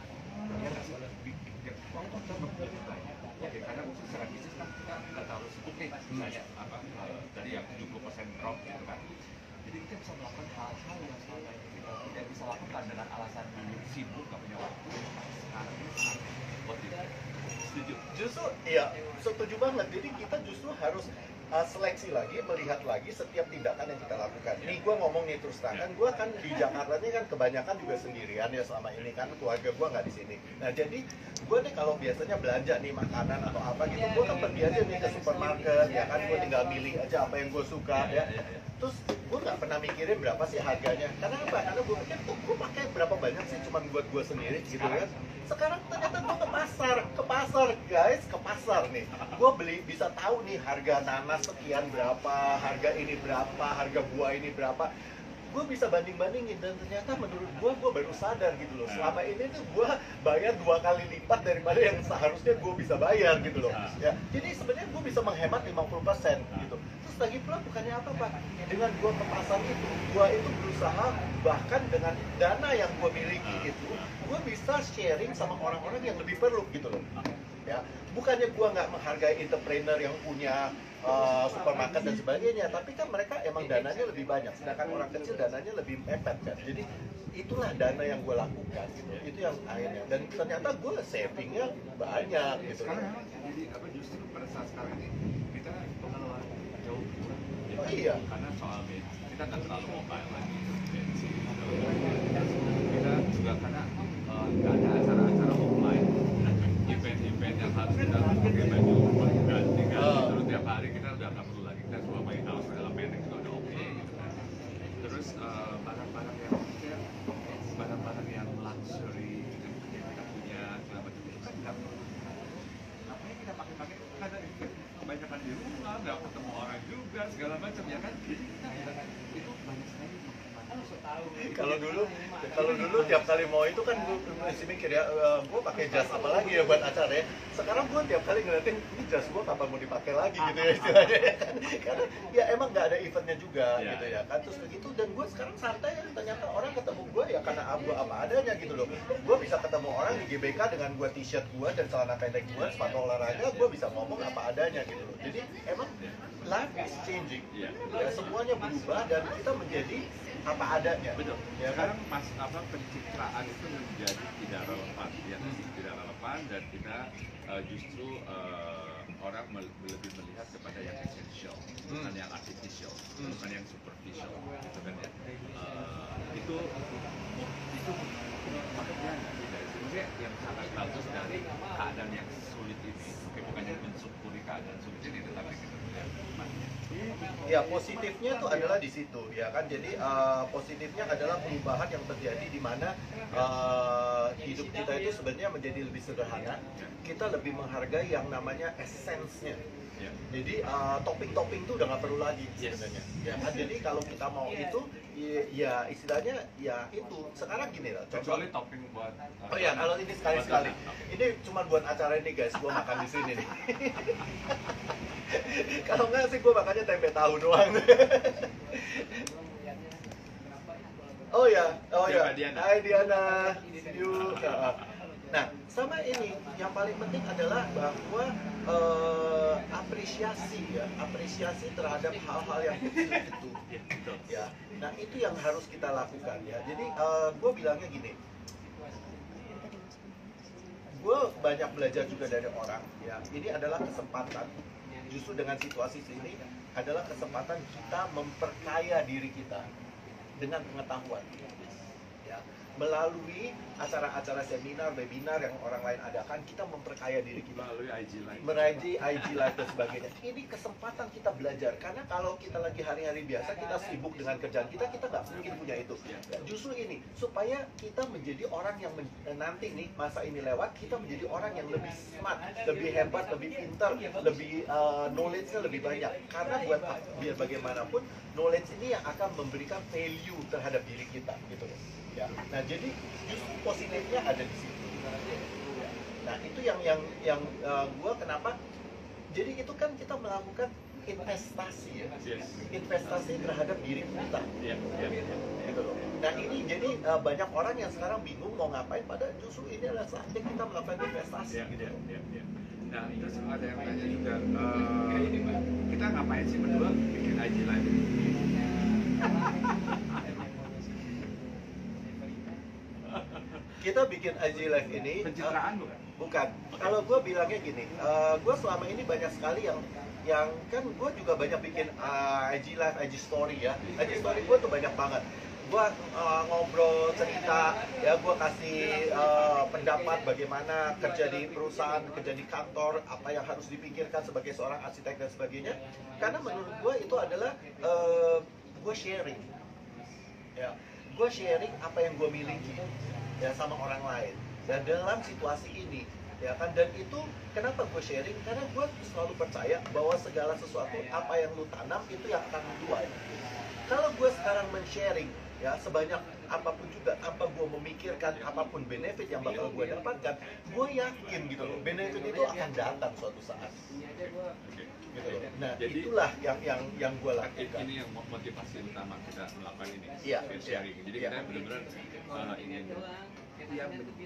S1: ya, nggak sih, bikin waktu kita lebih banyak. Oke, karena mungkin secara bisnis kan kita nggak terlalu sibuk nih, misalnya apa tadi yang 70% drop gitu kan. Jadi kita bisa melakukan hal-hal yang selama ini kita tidak bisa lakukan dengan alasan dulu sibuk nggak punya waktu. Sekarang ini saatnya. What do you think? Setuju?
S2: Justru ya setuju banget. Jadi kita justru harus seleksi lagi, melihat lagi setiap tindakan yang kita lakukan. Nih gue ngomong nih terus terang, kan gue kan di Jakarta ini kan kebanyakan juga sendirian ya selama ini kan, keluarga gue nggak di sini. Nah jadi gue nih kalau biasanya belanja nih makanan atau apa gitu, gue kan pergi aja nih ke supermarket ya kan, gue tinggal milih aja apa yang gue suka ya. Terus gue nggak pernah mikirin berapa sih harganya. Karena apa? Karena gue pikir tuh gue pakai berapa banyak sih cuman buat gue sendiri gitu kan. Sekarang ternyata gue ke pasar guys, ke pasar nih. Gue beli bisa tahu nih harga nanas sekian berapa, harga ini berapa, harga buah ini berapa. Gue bisa banding-bandingin dan ternyata menurut gue baru sadar gitu loh. Selama ini tuh gue bayar 2 kali lipat daripada yang seharusnya gue bisa bayar gitu loh. Ya, jadi sebenarnya gue bisa menghemat 50% gitu. Terus lagi pula bukannya apa Pak? Dengan gue ke pasar gue itu berusaha bahkan dengan dana yang gue miliki itu, gue bisa sharing sama orang-orang yang lebih perlu gitu loh. Ya, bukannya gue nggak menghargai entrepreneur yang punya supermarket dan sebagainya, tapi kan mereka emang dananya lebih banyak, sedangkan orang kecil dananya lebih mepet kan. Jadi itulah dana yang gue lakukan gitu. Itu yang akhirnya, dan ternyata gue savingnya banyak gitu.
S1: Sekarang jadi apa, justru pada saat sekarang ini kita pengeluaran jauh kurang.
S2: Oh iya.
S1: Karena soal bensin kita nggak terlalu mobile lagi, bensin kita juga karena nggak ada acara-acara offline, event-event yang harus kita pakai baju ganti kan, terus tiap hari kita udah nggak perlu lagi, kita cuma main house dalam pendek juga udah oke gitu kan. Terus barang-barang yang mungkin barang-barang yang luxury gitu, yang kita punya segala macam itu kan nggak perlu. Ngapain kita pakai-pakai karena kebanyakan di rumah, nggak ketemu orang juga segala macam ya kan. Jadi kita itu banyak sekali
S2: Kalau dulu tiap kali mau itu kan gue masih mikir ya, gue pakai jas apa lagi ya buat acara ya. Sekarang gue tiap kali ngeliatin ini jas gue kapan mau dipakai lagi gitu ya istilahnya ya kan. Karena ya emang nggak ada eventnya juga gitu ya kan. Terus begitu, dan gue sekarang santai ya, ternyata orang ketemu gue ya karena gue apa adanya gitu loh. Gue bisa ketemu orang di GBK dengan gue t-shirt gue dan celana pendek gue, sepatu olahraga, gue bisa ngomong apa adanya gitu loh. Jadi emang life is changing, ya, semuanya berubah dan kita menjadi apa adanya.
S1: Betul.
S2: Ya,
S1: sekarang pencitraan itu menjadi tidak relevan, ya tidak relevan, dan kita justru orang lebih melihat kepada yang essential, bukan yang artificial, bukan yang superficial, gitu kan ya. Itu maksudnya maksudnya yang sangat bagus dari keadaan yang sulit ini, bukan yang mensyukuri keadaan sulit ini, tetapi kita melihat hikmahnya.
S2: Ya, positifnya itu adalah di situ ya kan. Jadi positifnya adalah perubahan yang terjadi di mana hidup kita itu sebenarnya menjadi lebih sederhana. Kita lebih menghargai yang namanya essence-nya. Jadi topping-topping itu udah nggak perlu lagi sebenarnya. Ya kan, jadi kalau kita mau itu ya istilahnya ya itu. Sekarang gini lah.
S1: Kecuali topping buat
S2: Oh ya, kalau ini sekali-sekali. Ini cuma buat acara ini guys, gua makan di sini nih. Kalau nggak sih gue makannya tempe tahu doang. Oh ya. Hai Diana. Yuk. Nah, sama ini yang paling penting adalah bahwa apresiasi terhadap hal-hal yang kecil itu. Ya. Nah, itu yang harus kita lakukan ya. Jadi gue bilangnya gini. Gue banyak belajar juga dari orang ya. Ini adalah kesempatan. Justru dengan situasi ini adalah kesempatan kita memperkaya diri kita dengan pengetahuan. ya. Melalui acara-acara seminar, webinar yang orang lain adakan, kita memperkaya diri kita.
S1: Melalui IG Live.
S2: Melalui IG Live dan sebagainya. Ini kesempatan kita belajar, karena kalau kita lagi hari-hari biasa, kita sibuk dengan kerjaan kita nggak mungkin punya itu. Justru ini, supaya kita menjadi orang yang nanti nih, masa ini lewat, kita menjadi orang yang lebih smart, lebih hebat, lebih pintar, lebih knowledge-nya lebih banyak. Karena buat biar bagaimanapun, knowledge ini yang akan memberikan value terhadap diri kita, gitu ya. Nah, jadi justru positifnya ada di situ. Nah, itu yang gua kenapa? Jadi itu kan kita melakukan investasi ya. Investasi terhadap diri kita. Gitu loh. Nah, ini jadi banyak orang yang sekarang bingung mau ngapain, padahal justru ini adalah saatnya kita melakukan investasi gitu.
S1: Nah, terus ada yang tanya juga, kita ngapain sih berdua bikin IG Live ini?
S2: Kita bikin IG Live ini
S1: Pencitraan bukan?
S2: Bukan. Kalau gue bilangnya gini, gue selama ini banyak sekali yang kan gue juga banyak bikin IG Live, IG Story ya. IG Story gue tuh banyak banget. Gue ngobrol, cerita, ya gue kasih pendapat bagaimana kerja di perusahaan, kerja di kantor, apa yang harus dipikirkan sebagai seorang arsitek dan sebagainya. Karena menurut gue itu adalah gue sharing, ya. Gue sharing apa yang gue miliki ya sama orang lain. Dan dalam situasi ini, ya kan, dan itu kenapa gue sharing? Karena gue selalu percaya bahwa segala sesuatu apa yang lu tanam itu yang akan menuai. Kalau gue sekarang men-sharing, ya sebanyak apapun juga, tanpa gue memikirkan apapun benefit yang bakal gue dapatkan, gue yakin gitu loh, benefit itu akan datang suatu saat. Gitu loh. Nah, jadi, itulah yang gue lakukan.
S1: Ini yang motivasi utama kita melakukan ini,
S2: Iya,
S1: sharing. Jadi
S2: iya.
S1: kita benar-benar ingin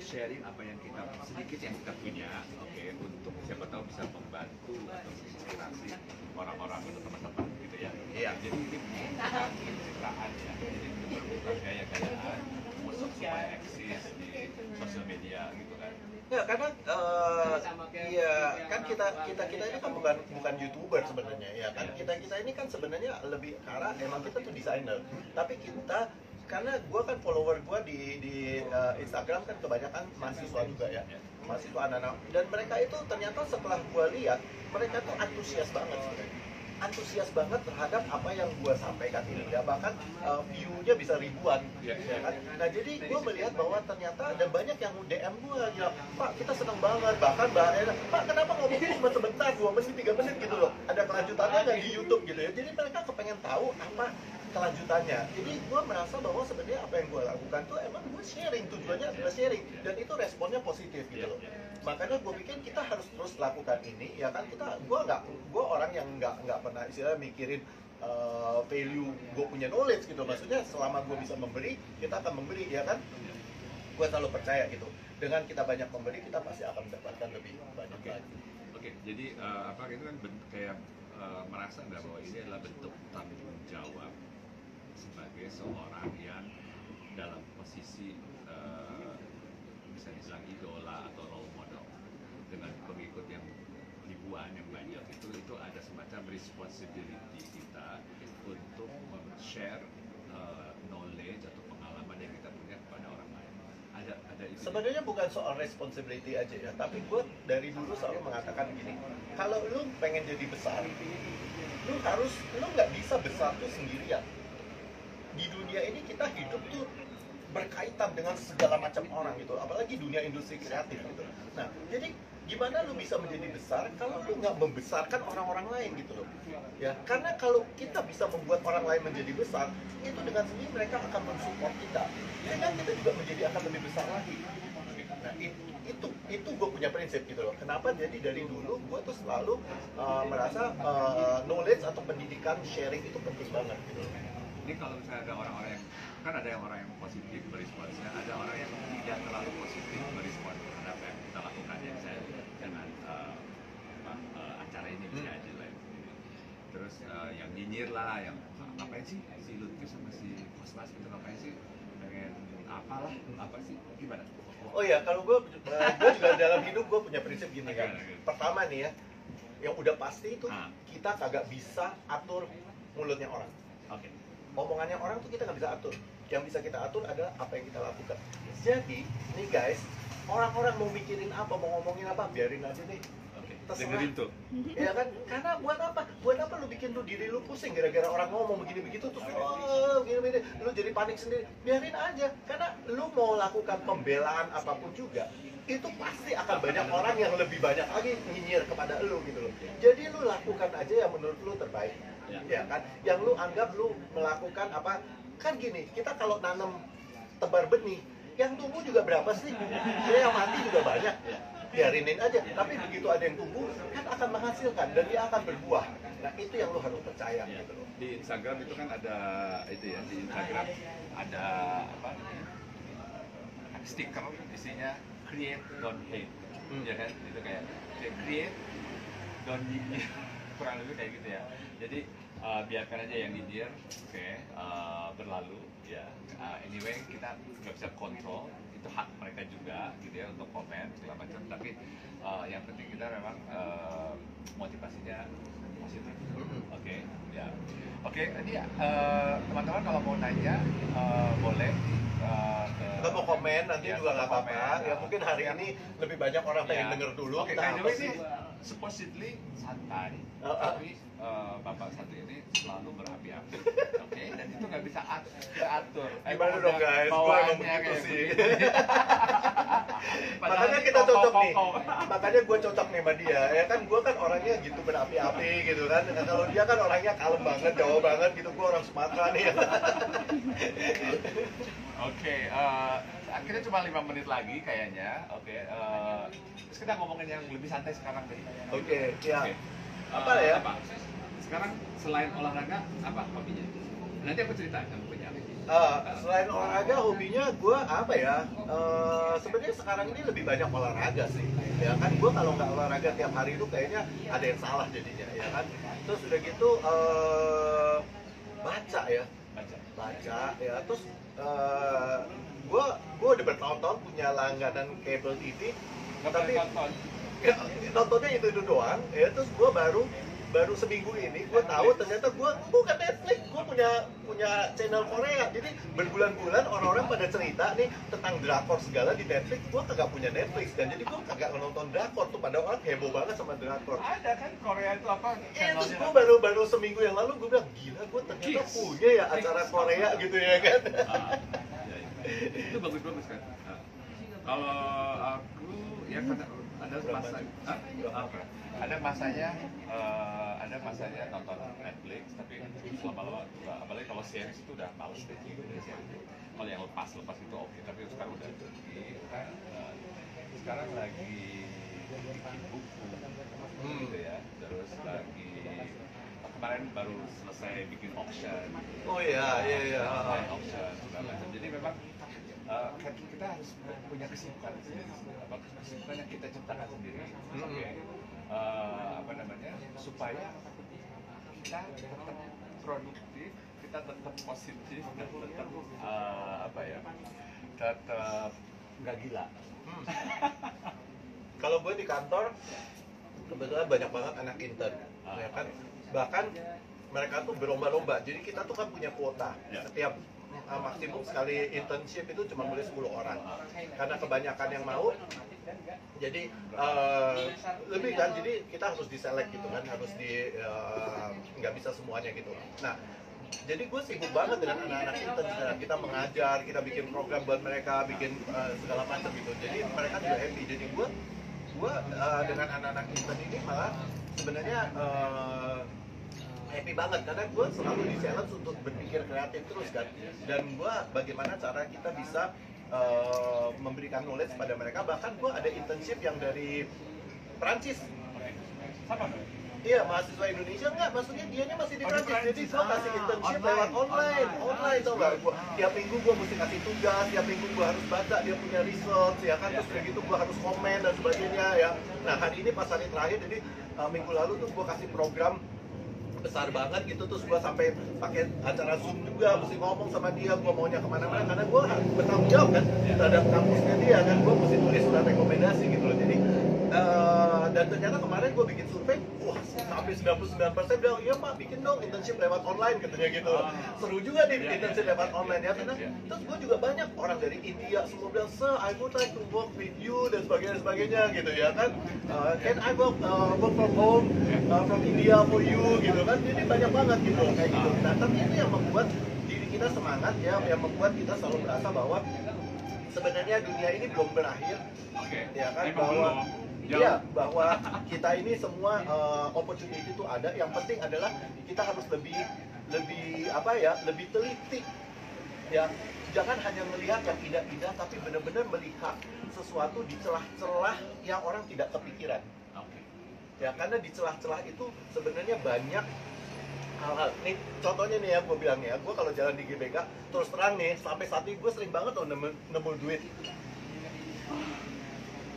S1: sharing apa yang kita sedikit yang kita punya, oke, untuk siapa tahu bisa membantu atau menginspirasi orang-orang atau teman-teman gitu ya.
S2: Iya.
S1: Jadi ini bukan pencitraan ya, jadi bukan gaya-gayaan, musuh supaya eksis di sosial media gitu kan.
S2: Ya, karena ya kan kita ini kan bukan YouTuber sebenarnya, ya kan. Kita ini kan sebenarnya lebih ke arah emang kita tuh desainer. Tapi kita, karena gue kan follower gue di Instagram kan kebanyakan mahasiswa juga ya, mahasiswa anak-anak, dan mereka itu ternyata setelah gue lihat, mereka tuh antusias banget sebenarnya. Antusias banget terhadap apa yang gue sampaikan ini ya, bahkan view-nya bisa ribuan ya kan. Nah, jadi gue melihat bahwa ternyata ada banyak yang DM gue bilang, Pak, kita senang banget, bahkan Pak, kenapa ngomongnya cuma sebentar, 2 menit, 3 menit gitu loh, ada kelanjutannya nggak di YouTube gitu ya. Jadi mereka kepengen tahu apa kelanjutannya. Jadi gue merasa bahwa sebenarnya apa yang gue lakukan tuh emang gue sharing, tujuannya adalah sharing, dan itu responnya positif gitu loh. Makanya gue pikir kita harus terus lakukan ini ya kan. Gue orang yang nggak pernah istilahnya mikirin value gue punya knowledge gitu. Maksudnya selama gue bisa memberi, kita akan memberi ya kan. Gue selalu percaya gitu, dengan kita banyak memberi, kita pasti akan mendapatkan lebih banyak lagi.
S1: Oke, jadi apa itu kan kayak merasa nggak bahwa ini adalah bentuk tanggung jawab sebagai seorang yang dalam posisi bisa dibilang idola atau role model dengan pengikut yang ribuan, yang banyak, itu ada semacam responsibility kita untuk share knowledge atau pengalaman yang kita punya kepada orang lain. Ada itu.
S2: Sebenarnya bukan soal responsibility aja ya, tapi gue dari dulu selalu mengatakan gini, kalau lu pengen jadi besar, lu nggak bisa besar tuh sendirian. Di dunia ini kita hidup tuh berkaitan dengan segala macam orang gitu, apalagi dunia industri kreatif gitu. Nah, jadi gimana lu bisa menjadi besar kalau lu nggak membesarkan orang-orang lain gitu loh, ya? Karena kalau kita bisa membuat orang lain menjadi besar, itu dengan sendiri mereka akan mensupport kita, sehingga kita juga menjadi akan lebih besar lagi. Nah, itu gue punya prinsip gitu loh. Kenapa? Jadi dari dulu gue tuh selalu merasa knowledge atau pendidikan sharing itu penting banget gitu loh.
S1: Ini kalau misalnya ada orang-orang yang, kan ada yang orang yang positif beresponsnya, ada orang yang tidak terlalu positif berespons terhadap yang kita lakukan ya, saya dengan acara ini misalnya aja lah ini. Terus yang nyinyir lah, yang ngapain sih si Lutfi sama si Kosmas gitu, ngapain sih, pengen apalah, apa sih, gimana?
S2: Oh ya, kalau gue juga dalam hidup gue punya prinsip gini kan. Pertama nih ya, yang udah pasti itu kita kagak bisa atur mulutnya orang.
S1: Oke.
S2: Omongannya orang tuh kita nggak bisa atur. yang bisa kita atur adalah apa yang kita lakukan. Jadi nih guys, orang-orang mau mikirin apa, mau ngomongin apa, biarin aja deh. Terserah.
S1: Dengerin tuh.
S2: Ya kan? Karena buat apa? Buat apa lu bikin lu diri lu pusing gara-gara orang ngomong begini begitu terus gini lu jadi panik sendiri. Biarin aja. Karena lu mau lakukan pembelaan apapun juga, itu pasti akan banyak orang yang lebih banyak lagi nyinyir kepada lu gitu loh. Jadi lu lakukan aja yang menurut lu terbaik. Ya kan? Yang lu anggap lu melakukan apa? Kan gini, kita kalau nanam tebar benih, yang tumbuh juga berapa sih? Ya, yang mati juga banyak. Biarinin aja, tapi begitu ada yang tumbuh kan akan menghasilkan dan dia akan berbuah. Nah itu yang lu harus percaya gitu loh.
S1: Di Instagram itu kan ada itu ya, di Instagram ada apa namanya, stiker isinya create don't hate, ya kan, itu kayak create don't nyinyir, kurang lebih kayak gitu ya. Jadi biarkan aja yang nyinyir, oke, berlalu ya. Anyway kita nggak bisa kontrol, itu hak mereka juga gitu ya untuk komen segala macam, tapi yang penting kita memang motivasinya positif. Oke, ya. Oke, ini teman-teman kalau mau nanya boleh
S2: Kita mau komen nanti
S1: ya,
S2: juga nggak apa-apa.
S1: komen.
S2: Ya mungkin hari ini lebih banyak orang pengen
S1: Ya.
S2: denger dulu.
S1: Oke,
S2: Kita
S1: by the
S2: apa
S1: way
S2: sih?
S1: ini supposedly santai, tapi bapak satu ini selalu berapi-api. Oke, dan itu nggak bisa diatur.
S2: Gimana dong guys? Gue emang
S1: bawaannya
S2: begitu
S1: kayak
S2: sih.
S1: begini. Padahal
S2: Makanya
S1: ini
S2: kita cocok nih.
S1: koko-koko.
S2: Makanya gue cocok nih sama dia. Ya kan gue kan orangnya gitu berapi-api gitu kan. Nah, kalau dia kan orangnya kalem banget, Jawa banget gitu. Gue orang Sumatera nih.
S1: Oke, akhirnya cuma 5 menit lagi kayaknya. Oke, terus kita ngomongin yang lebih santai sekarang deh.
S2: Oke, ya.
S1: Oke.
S2: Apa ya?
S1: Apa? Sekarang selain olahraga, apa hobinya? Nanti aku cerita kamu punya apa.
S2: Selain olahraga, hobinya gue apa ya? Sebenarnya sekarang ini lebih banyak olahraga sih. Ya kan, gue kalau nggak olahraga tiap hari itu kayaknya ada yang salah jadinya, ya kan. Terus udah gitu baca ya, baca ya. Terus gue udah bertahun-tahun punya langganan cable TV, tapi
S1: nonton.
S2: ya, nontonnya itu doang. Ya terus gue baru seminggu ini gue tahu ternyata gue bukan Netflix, gue punya channel Korea. Jadi berbulan-bulan orang-orang pada cerita nih tentang drakor segala di Netflix, gue kagak punya Netflix kan, jadi gue kagak nonton drakor tuh. Pada orang heboh banget sama drakor.
S1: Ada kan Korea itu apa?
S2: Iya, terus
S1: channelnya?
S2: gue baru seminggu yang lalu gue bilang gila, gue ternyata
S1: Kids.
S2: punya ya acara Korea gitu ya kan.
S1: Itu bagus-bagus kan. Kalau aku ya ada masa, ada masanya nonton Netflix, tapi lama-lama juga, apalagi kalau series itu udah males deh gitu ya. Kalau yang lepas itu oke, tapi sekarang udah sekarang lagi bikin buku gitu ya, terus lagi kemarin baru selesai bikin auction.
S2: Oh iya.
S1: Auction segala macam. Jadi memang kita harus punya kesibukan sendiri, kesibukan yang kita ciptakan sendiri. Oke. Apa namanya, supaya kita tetap produktif, kita tetap positif dan tetap tetap nggak gila.
S2: Kalau gue di kantor kebetulan banyak banget anak intern, ya kan. Bahkan mereka tuh berlomba-lomba. Jadi kita tuh kan punya kuota. Setiap maksimum sekali internship itu cuma boleh 10 orang. Karena kebanyakan yang mau, jadi lebih kan. Jadi kita harus diselect gitu kan, harus nggak bisa semuanya gitu. Nah, jadi gue sibuk banget dengan anak-anak intern sekarang. Kita mengajar, kita bikin program buat mereka, bikin segala macam gitu. Jadi mereka juga happy. Jadi gue dengan anak-anak intern ini malah sebenarnya happy banget karena gue selalu di challenge untuk berpikir kreatif terus kan. Dan gue bagaimana cara kita bisa memberikan knowledge pada mereka. Bahkan gue ada internship yang dari Perancis.
S1: Sama.
S2: Iya, mahasiswa Indonesia enggak, maksudnya dianya masih di Perancis. Jadi gue kasih internship
S1: online.
S2: lewat online tau gak? Tiap minggu gue mesti kasih tugas, tiap minggu gue harus baca, dia punya research ya kan, terus udah gitu gue harus komen dan sebagainya ya. Nah hari ini pas hari terakhir, jadi minggu lalu tuh gue kasih program besar banget gitu, terus gue sampai pakai acara Zoom juga, mesti ngomong sama dia, gue maunya kemana-mana karena gue bertanggung jawab kan terhadap kampusnya dia kan, gue mesti tulis surat rekomendasi gitu loh. Jadi dan ternyata kemarin gue bikin survei, wah hampir hampir 99% bilang, iya Pak, bikin dong internship lewat online katanya gitu. Seru juga nih internship lewat online ya, karena terus gue juga banyak orang dari India semua bilang, Sir, I would like to work with you dan sebagainya gitu ya kan. Can I work from home from India for you gitu kan. Jadi banyak banget gitu kayak gitu. Nah, tapi itu yang membuat diri kita semangat ya, yang membuat kita selalu merasa bahwa sebenarnya dunia ini belum berakhir. Ya kan, bahwa kita ini semua opportunity itu ada. Yang penting adalah kita harus lebih lebih teliti ya, jangan hanya melihat yang indah-indah tapi benar-benar melihat sesuatu di celah-celah yang orang tidak kepikiran. Ya, karena di celah-celah itu sebenarnya banyak hal-hal. Nih contohnya nih ya, gue bilang ya, gue kalau jalan di GBK terus terang nih, sampai saat ini gue sering banget loh nemu duit.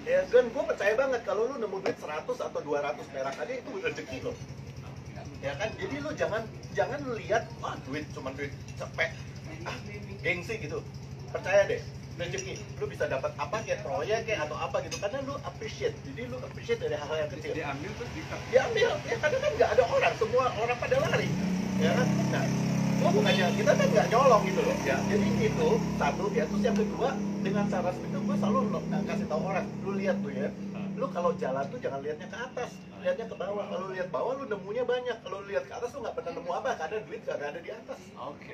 S2: Ya, dan gue percaya banget kalau lu nemu duit 100 atau 200 perak aja itu rezeki lo. Ya kan, jadi lu jangan lihat wah duit cuma duit cepet, gengsi gitu. Percaya deh, rezeki lu bisa dapat apa kayak proyek kayak atau apa gitu, karena lu appreciate. Jadi lu appreciate dari hal-hal yang kecil.
S1: Diambil terus
S2: diambil ya, karena kan nggak ada orang, semua orang pada lari ya kan. Nah, gua bukannya kita kan nggak nyolong gitu loh ya. Jadi itu satu ya. Terus yang kedua, dengan cara seperti itu gue selalu kasih tahu orang, lu lihat tuh ya, lu kalau jalan tuh jangan lihatnya ke atas, lihatnya ke bawah. Kalau lihat bawah lu nemunya banyak, kalau lu lihat ke atas lu nggak pernah nemu apa, karena duit nggak ada di atas.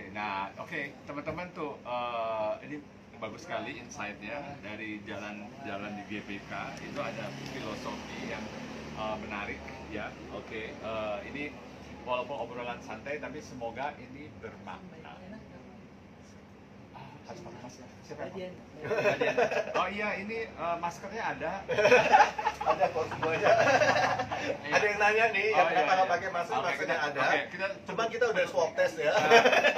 S1: Nah, teman-teman tuh ini bagus sekali insight-nya dari jalan di GBK. Itu ada filosofi yang menarik ya. Ini walaupun obrolan santai tapi semoga ini bermakna. Harus pakai masker. Siapa yang Oh iya, ini maskernya ada.
S2: Ada kok semuanya. Ada yang nanya nih, yang kenapa nggak pakai masker? Maskernya ada. Cuma kita udah swab test ya.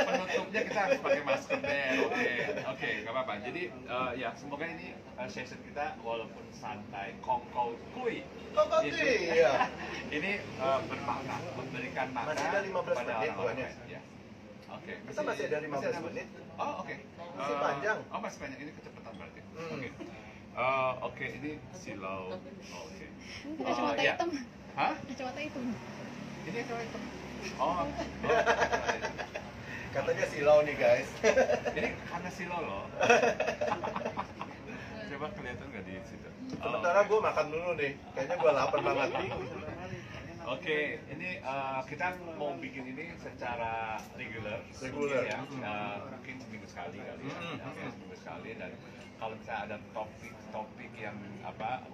S1: Penutupnya kita harus pakai masker deh. Oke, nggak apa-apa. Jadi ya semoga ini session kita walaupun santai, kongkow kui.
S2: Iya.
S1: Ini bermakna, memberikan makna.
S2: Masih ada 15 menit bukannya.
S1: Kita
S2: masih ada 15 menit.
S1: Masih
S2: panjang.
S1: Masih panjang. Ini kecepatan berarti. Ini silau.
S3: Kacamata hitam.
S1: Hah?
S3: Kacamata hitam.
S1: Ini kacamata hitam.
S2: Katanya silau nih guys.
S1: Ini karena silau loh. Coba kelihatan nggak di situ?
S2: Sementara gue makan dulu nih. Kayaknya gue lapar banget nih.
S1: Ini kita mau bikin ini secara regular ya, mungkin seminggu sekali kali ya, seminggu sekali. Dan kalau misalnya ada topik yang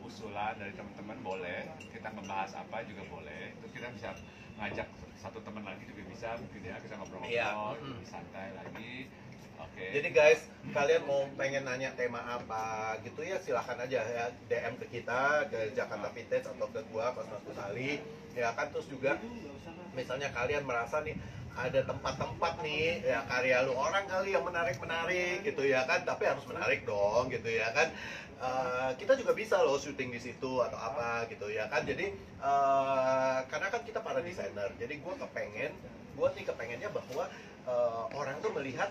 S1: usulan dari teman-teman boleh, kita membahas apa juga boleh. Itu kita bisa ngajak satu teman lagi juga bisa, mungkin ya, kita ngobrol-ngobrol, lebih santai lagi.
S2: Jadi guys, kalian mau pengen nanya tema apa gitu ya, silahkan aja ya, DM ke kita, ke Jakarta Vintage atau ke gua, Mas Kusali ya kan. Terus juga misalnya kalian merasa nih ada tempat-tempat nih ya, karya lu orang kali yang menarik gitu ya kan, tapi harus menarik dong gitu ya kan. Kita juga bisa loh syuting di situ atau apa gitu ya kan. Jadi karena kan kita para desainer, jadi gue kepengennya bahwa orang tuh melihat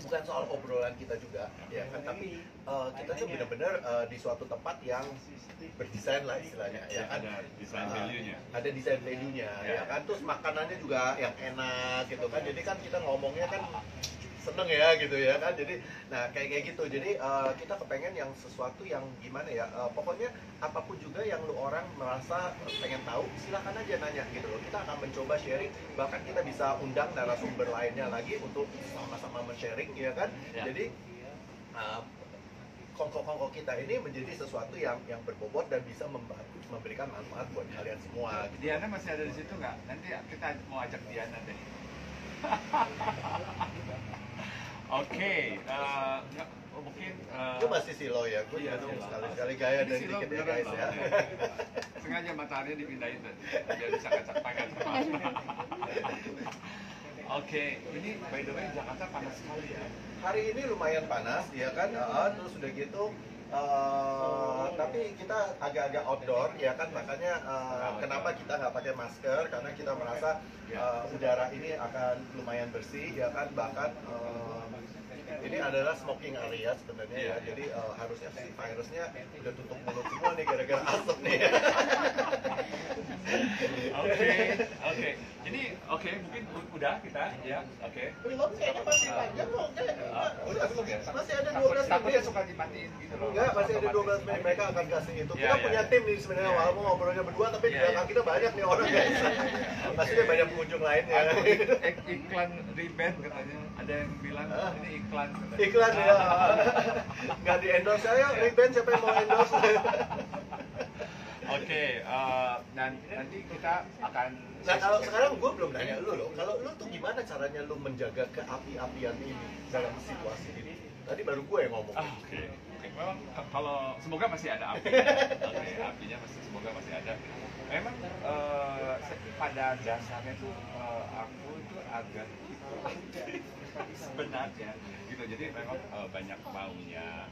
S2: bukan soal obrolan kita juga ya kan, tapi kita tuh benar-benar di suatu tempat yang berdesain lah istilahnya ya kan.
S1: Ada desain value-nya.
S2: Ada desain value-nya ya kan. Terus makanannya juga yang enak gitu kan. Jadi kan kita ngomongnya kan seneng ya gitu ya kan. Jadi nah kayak gitu. Jadi kita kepengen yang sesuatu yang gimana ya, pokoknya apapun juga yang lu orang merasa pengen tahu, silakan aja nanya gitu loh. Kita akan mencoba sharing, bahkan kita bisa undang narasumber lainnya lagi untuk sama-sama men-sharing ya kan. Jadi kongko-kongko kita ini menjadi sesuatu yang berbobot dan bisa memberikan manfaat buat kalian semua gitu.
S1: Diana masih ada di situ nggak? Nanti kita mau ajak Diana deh. Mungkin
S2: Gue masih silau ya, gue juga sekali-sekali gaya dan dikit ya guys ya.
S1: Sengaja matahari dipindahin tadi, biar bisa kacak-kacak. Ini by the way Jakarta panas sekali ya.
S2: Hari ini lumayan panas ya kan, terus udah gitu tapi kita agak-agak outdoor ya kan, makanya kenapa kita nggak pakai masker, karena kita merasa udara ini akan lumayan bersih ya kan, bahkan ini adalah smoking area sebenarnya ya. Jadi harusnya si virusnya udah tutup mulut semua nih gara-gara asap nih.
S1: Oke. Jadi mungkin udah kita ya. Oke.
S2: Belum, kayaknya masih panjang kok. Masih ada 12 menit.
S1: Takutnya suka dimatiin gitu loh.
S2: Enggak, masih ada 12 menit mereka akan kasih itu. Kita punya tim nih sebenarnya, walaupun ngobrolnya berdua tapi di belakang kita banyak nih orang guys. Maksudnya banyak pengunjung lainnya.
S1: Iklan Ray-Ban katanya. Ada yang bilang ini iklan.
S2: Iklan ya. Nggak di endorse saya, Ray-Ban siapa yang mau endorse?
S1: Oke, nanti kita akan.
S2: Nah kalau sekarang gue belum nanya lu loh, kalau lu tuh gimana caranya lu menjaga keapi-apian ini dalam situasi ini? Tadi baru gue yang ngomong.
S1: Oke. Memang kalau semoga masih ada api. Apinya semoga masih ada. Memang pada dasarnya tuh aku itu agak sebenarnya gitu. Jadi memang banyak maunya,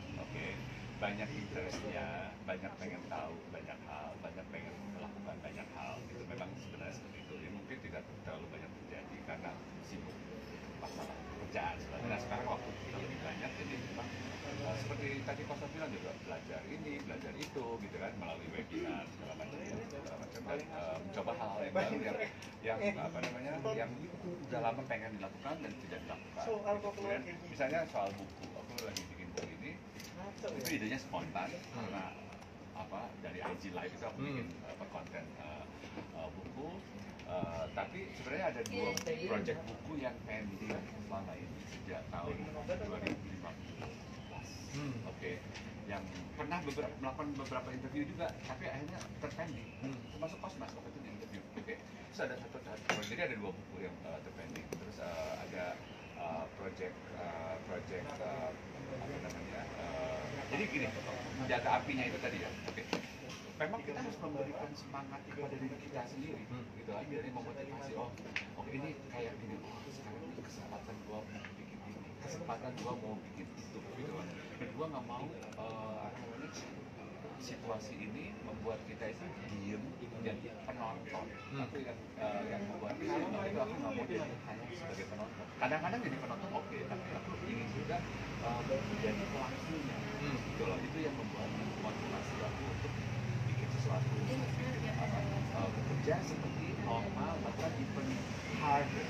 S1: banyak interestnya, banyak pengen tahu banyak hal, banyak pengen melakukan banyak hal. Itu memang sebenarnya seperti itu. Ya, mungkin tidak terlalu banyak terjadi karena sibuk masalah pekerjaan sebenarnya. Nah, sekarang waktu kita lebih banyak, jadi memang seperti tadi Kosta bilang juga belajar ini, belajar itu, gitu kan, melalui webinar segala macam dan mencoba hal-hal yang baru yang apa namanya, yang udah lama pengen dilakukan dan tidak dilakukan. Kemudian misalnya soal buku, aku lagi bikin buku ini, itu idenya spontan karena apa dari IG Live itu aku bikin konten buku, tapi sebenarnya ada 2 project buku yang pending selama ini sejak tahun 2015. Yang pernah melakukan beberapa interview juga, tapi akhirnya terpending, termasuk Kosmas waktu itu di interview. Terus ada jadi ada 2 buku yang terpending, terus ada project apa namanya, jadi gini, menjaga apinya itu tadi ya. Memang kita harus memberikan semangat kepada diri kita sendiri, gitu aja, jadi memotivasi. Ini kayak gini, sekarang ini kesempatan gua mau bikin ini, kesempatan gua mau bikin itu, gitu kan. Dan gua nggak mau situasi ini membuat kita itu diem dan penonton. Tapi yang membuat kita itu aku nggak mau jadi hanya sebagai penonton. Kadang-kadang jadi penonton tapi aku ingin juga menjadi pelakunya. Gitu loh. Itu yang membuat motivasi aku untuk bikin sesuatu, bekerja seperti normal, bahkan even harder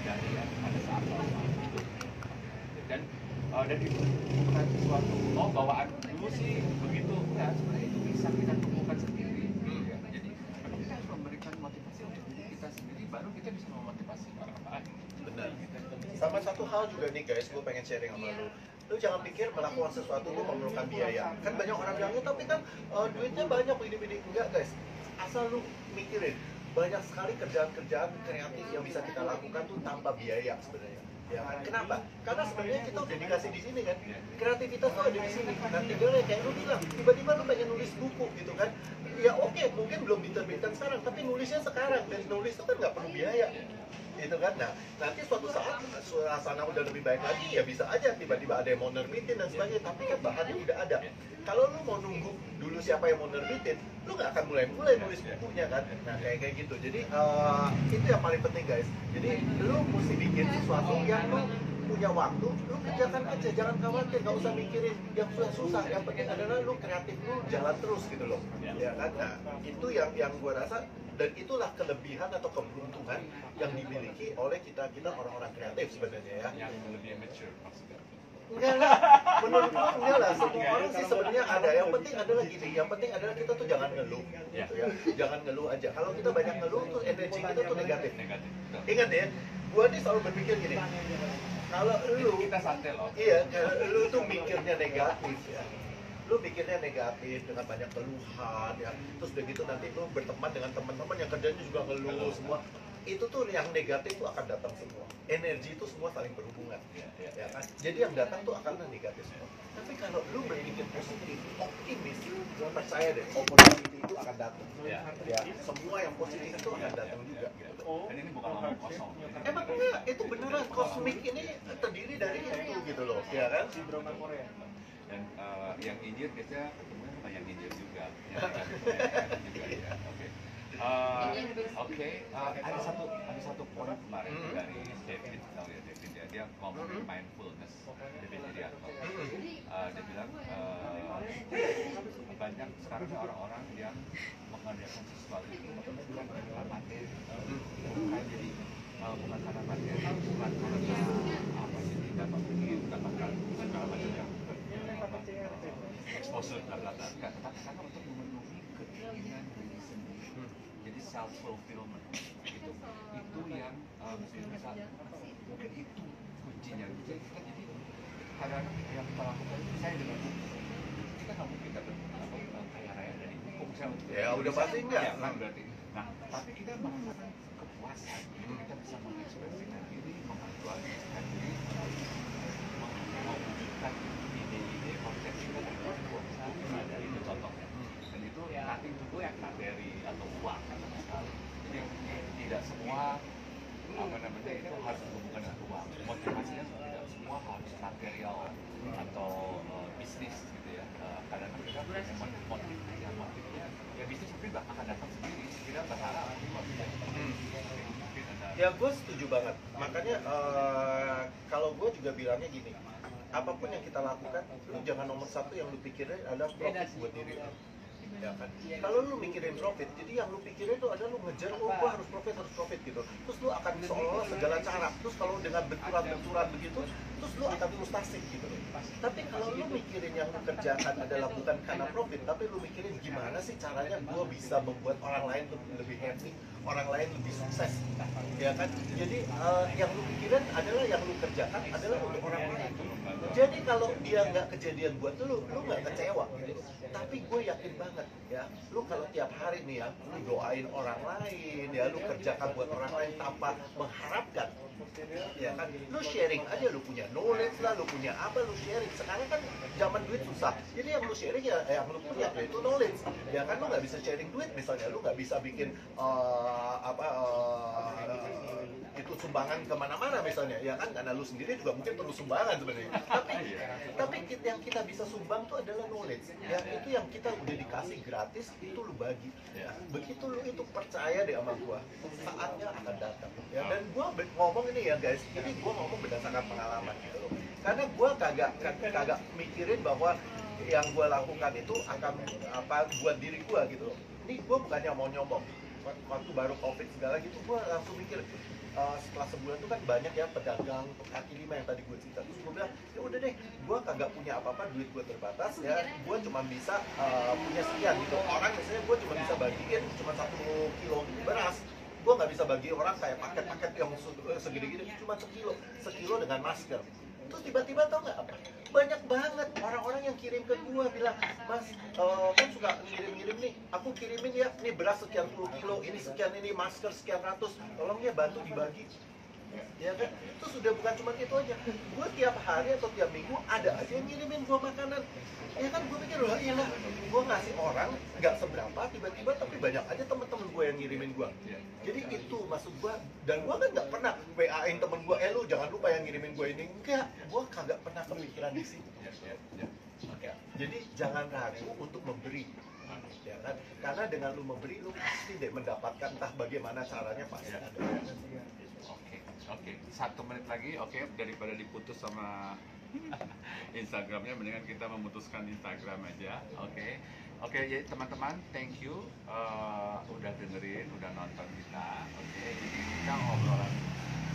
S1: dari yang pada saat itu. Dan itu bukan sesuatu bawaan dulu sih begitu, enggak, sebenarnya itu bisa kita temukan sendiri. Jadi kita harus memberikan motivasi untuk diri kita sendiri, baru kita bisa memotivasi orang lain.
S2: Benar. Sama satu hal juga nih guys, gue pengen sharing sama lu jangan pikir melakukan sesuatu lu memerlukan biaya. Kan banyak orang bilangnya tapi kan duitnya banyak ini. Enggak guys, asal lu mikirin banyak sekali kerjaan-kerjaan kreatif yang bisa kita lakukan tuh tanpa biaya sebenarnya. Ya kan? Kenapa? Karena sebenarnya kita udah dikasih di sini kan, kreativitas tuh ada di sini. Nah tinggalnya kayak lu bilang, tiba-tiba lu pengen nulis buku gitu kan, ya oke, mungkin belum diterbitkan sekarang, tapi nulisnya sekarang, dan nulis itu kan nggak perlu biaya, gitu kan. Nah nanti suatu saat suasana udah lebih baik lagi, ya bisa aja tiba-tiba ada yang mau nerbitin dan sebagainya, tapi kan bahannya udah ada. Kalau lu mau nunggu dulu siapa yang mau nerbitin, lu nggak akan mulai nulis bukunya kan. Nah kayak gitu. Jadi itu yang paling penting guys. Jadi lu mesti bikin sesuatu yang lu punya waktu, lu kerjakan aja, jangan khawatir, nggak usah mikirin yang susah. Yang penting adalah lu kreatif, lu jalan terus gitu loh, ya kan. Nah itu yang gue rasa, dan itulah kelebihan atau keberuntungan yang dimiliki oleh kita orang-orang kreatif sebenarnya ya.
S1: Yang lebih mature maksudnya.
S2: Enggak lah, menurut gue enggak lah, semua orang sih sebenarnya ada. Yang penting adalah gini, yang penting adalah kita tuh jangan ngeluh, gitu ya. Jangan ngeluh aja. Kalau kita banyak ngeluh tuh energi kita tuh negatif. Ingat ya, gua nih selalu berpikir gini. Kalau lu
S1: kita santai loh.
S2: Iya, kalau lu tuh mikirnya negatif ya. Lu mikirnya negatif dengan banyak keluhan ya. Terus begitu nanti lu berteman dengan teman-teman yang kerjanya juga ngeluh semua. Itu tuh yang negatif tuh akan datang semua. Energi itu semua saling berhubungan, ya kan? Jadi yang datang tuh akan negatif semua. Tapi kalau lu berpikir positif, optimis, gua percaya deh, opportunity itu akan datang. Ya, semua yang positif itu akan datang juga.
S1: Dan ini bukan ngomong kosong.
S2: Emang enggak, itu beneran kosmik ini terdiri dari itu gitu loh, ya kan?
S1: Dan yang injil biasanya ketemu sama yang injil juga. Juga ya. Oke. Ada satu poin kemarin dari David, tahu ya David ya, dia ngomongin mindfulness, David Irianto. Dia bilang banyak sekarang orang-orang yang mengerjakan sesuatu itu bukan karena materi, bukan jadi bukan karena materi, bukan karena apa jadi dapat begini, dapatkan segala macam yang exposure dan lain-lain, tapi karena untuk memenuhi keinginan diri sendiri. Jadi self fulfillment itu yang misal mungkin itu kuncinya. Jadi kadang-kadang yang kita lakukan itu saya dengan buku kita nggak mungkin dapat kaya raya dari buku misalnya untuk
S2: Ya udah pasti enggak.
S1: ya, kan berarti. Nah tapi kita merasakan kepuasan, kita bisa mengekspresikan diri, mengaktualisasikan diri, mewujudkan ide-ide konsep kita dari buku misalnya itu contohnya. Dan itu nothing to do yang materi atau uang kan sama sekali. Jadi tidak semua apa namanya itu harus berhubungan dengan uang. Motivasinya tidak semua harus material atau bisnis gitu ya. Kadang-kadang kita punya motifnya ya bisnis mungkin akan datang sendiri. Kita berharap motifnya.
S2: Ya gue setuju banget. Makanya kalau gue juga bilangnya gini, apapun yang kita lakukan, lu jangan nomor satu yang lu pikirin adalah profit buat diri lu. Ya kan? Kalau lu mikirin profit, jadi yang lu pikirin itu adalah lu ngejar, oh gua harus profit gitu. Terus lu akan seolah-olah segala cara. Terus kalau dengan benturan-benturan begitu, terus lu akan frustasi gitu. Tapi kalau lu mikirin yang lu kerjakan adalah bukan karena profit, tapi lu mikirin gimana sih caranya gua bisa membuat orang lain lebih happy, orang lain lebih sukses, ya kan? Jadi yang lu pikirin adalah yang lu kerjakan adalah untuk orang lain. Jadi kalau dia nggak kejadian buat lu nggak kecewa. Tapi gue yakin banget ya, lu kalau tiap hari nih ya, lu doain orang lain ya, lu kerjakan buat orang lain tanpa mengharapkan, ya kan? Lu sharing aja, lu punya knowledge lah, lu punya apa, lu sharing. Sekarang kan zaman duit susah, jadi yang lu sharing ya yang lu punya yaitu knowledge, ya kan? Lu nggak bisa sharing duit misalnya, lu nggak bisa bikin itu sumbangan kemana-mana misalnya, ya kan? Karena lu sendiri juga mungkin perlu sumbangan sebenarnya. Tapi yang kita bisa sumbang tuh adalah knowledge. Ya itu yang kita udah dikasih gratis, itu lu bagi. Ya. Begitu lu itu percaya deh sama gua, saatnya akan datang. Ya, dan gua ngomong ini ya guys, ini gua ngomong berdasarkan pengalaman gitu loh. Karena gua kagak mikirin bahwa yang gua lakukan itu akan apa buat diri gua gitu loh. Ini gua bukannya mau nyombong. Waktu baru covid segala gitu, gua langsung mikir setelah sebulan tuh kan banyak ya pedagang kaki lima yang tadi gue cerita. Terus gue bilang ya udah deh, gue kagak punya apa-apa, duit gue terbatas ya, gue cuma bisa punya sekian gitu. Orang misalnya gue cuma bisa bagiin cuma 1 kilo beras, gue nggak bisa bagi orang kayak paket-paket yang segede-gede, cuma sekilo dengan masker. Terus tiba-tiba tau nggak apa? Banyak banget orang-orang yang kirim ke gua bilang, Mas, kan suka ngirim-ngirim nih, aku kirimin ya, nih beras sekian puluh kilo, ini sekian, ini masker sekian ratus, tolong ya bantu dibagi. Ya kan? Terus udah bukan cuma itu aja, gua tiap hari atau tiap minggu ada aja yang ngirimin gua makanan. Ya kan, gua pikir loh, iya lah, gua ngasih orang nggak seberapa, tiba-tiba tapi banyak aja temen-temen gua yang ngirimin gua. Jadi itu maksud gua, dan gua kan nggak pernah WA-in temen gua, lu jangan lupa yang ngirimin gua ini. Enggak, gua kagak pernah kepikiran di situ. Ya. Jadi jangan ragu untuk memberi. Ya kan? Karena dengan lu memberi, lu pasti deh mendapatkan, entah bagaimana caranya pasti ada.
S1: Oke, 1 menit lagi, daripada diputus sama Instagramnya, mendingan kita memutuskan Instagram aja. Oke, jadi teman-teman, thank you udah dengerin, udah nonton kita. Jadi kita ngobrolan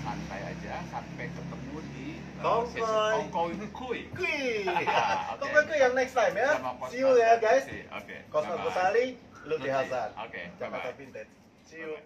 S1: santai aja sampai ketemu di sesi Kongkoy Kuy.
S2: Kongkoy yang next time ya. See you ya guys. Kosmas Gosali, Lutfi Hasan.
S1: Oke,
S2: Jakarta Vintage. See you.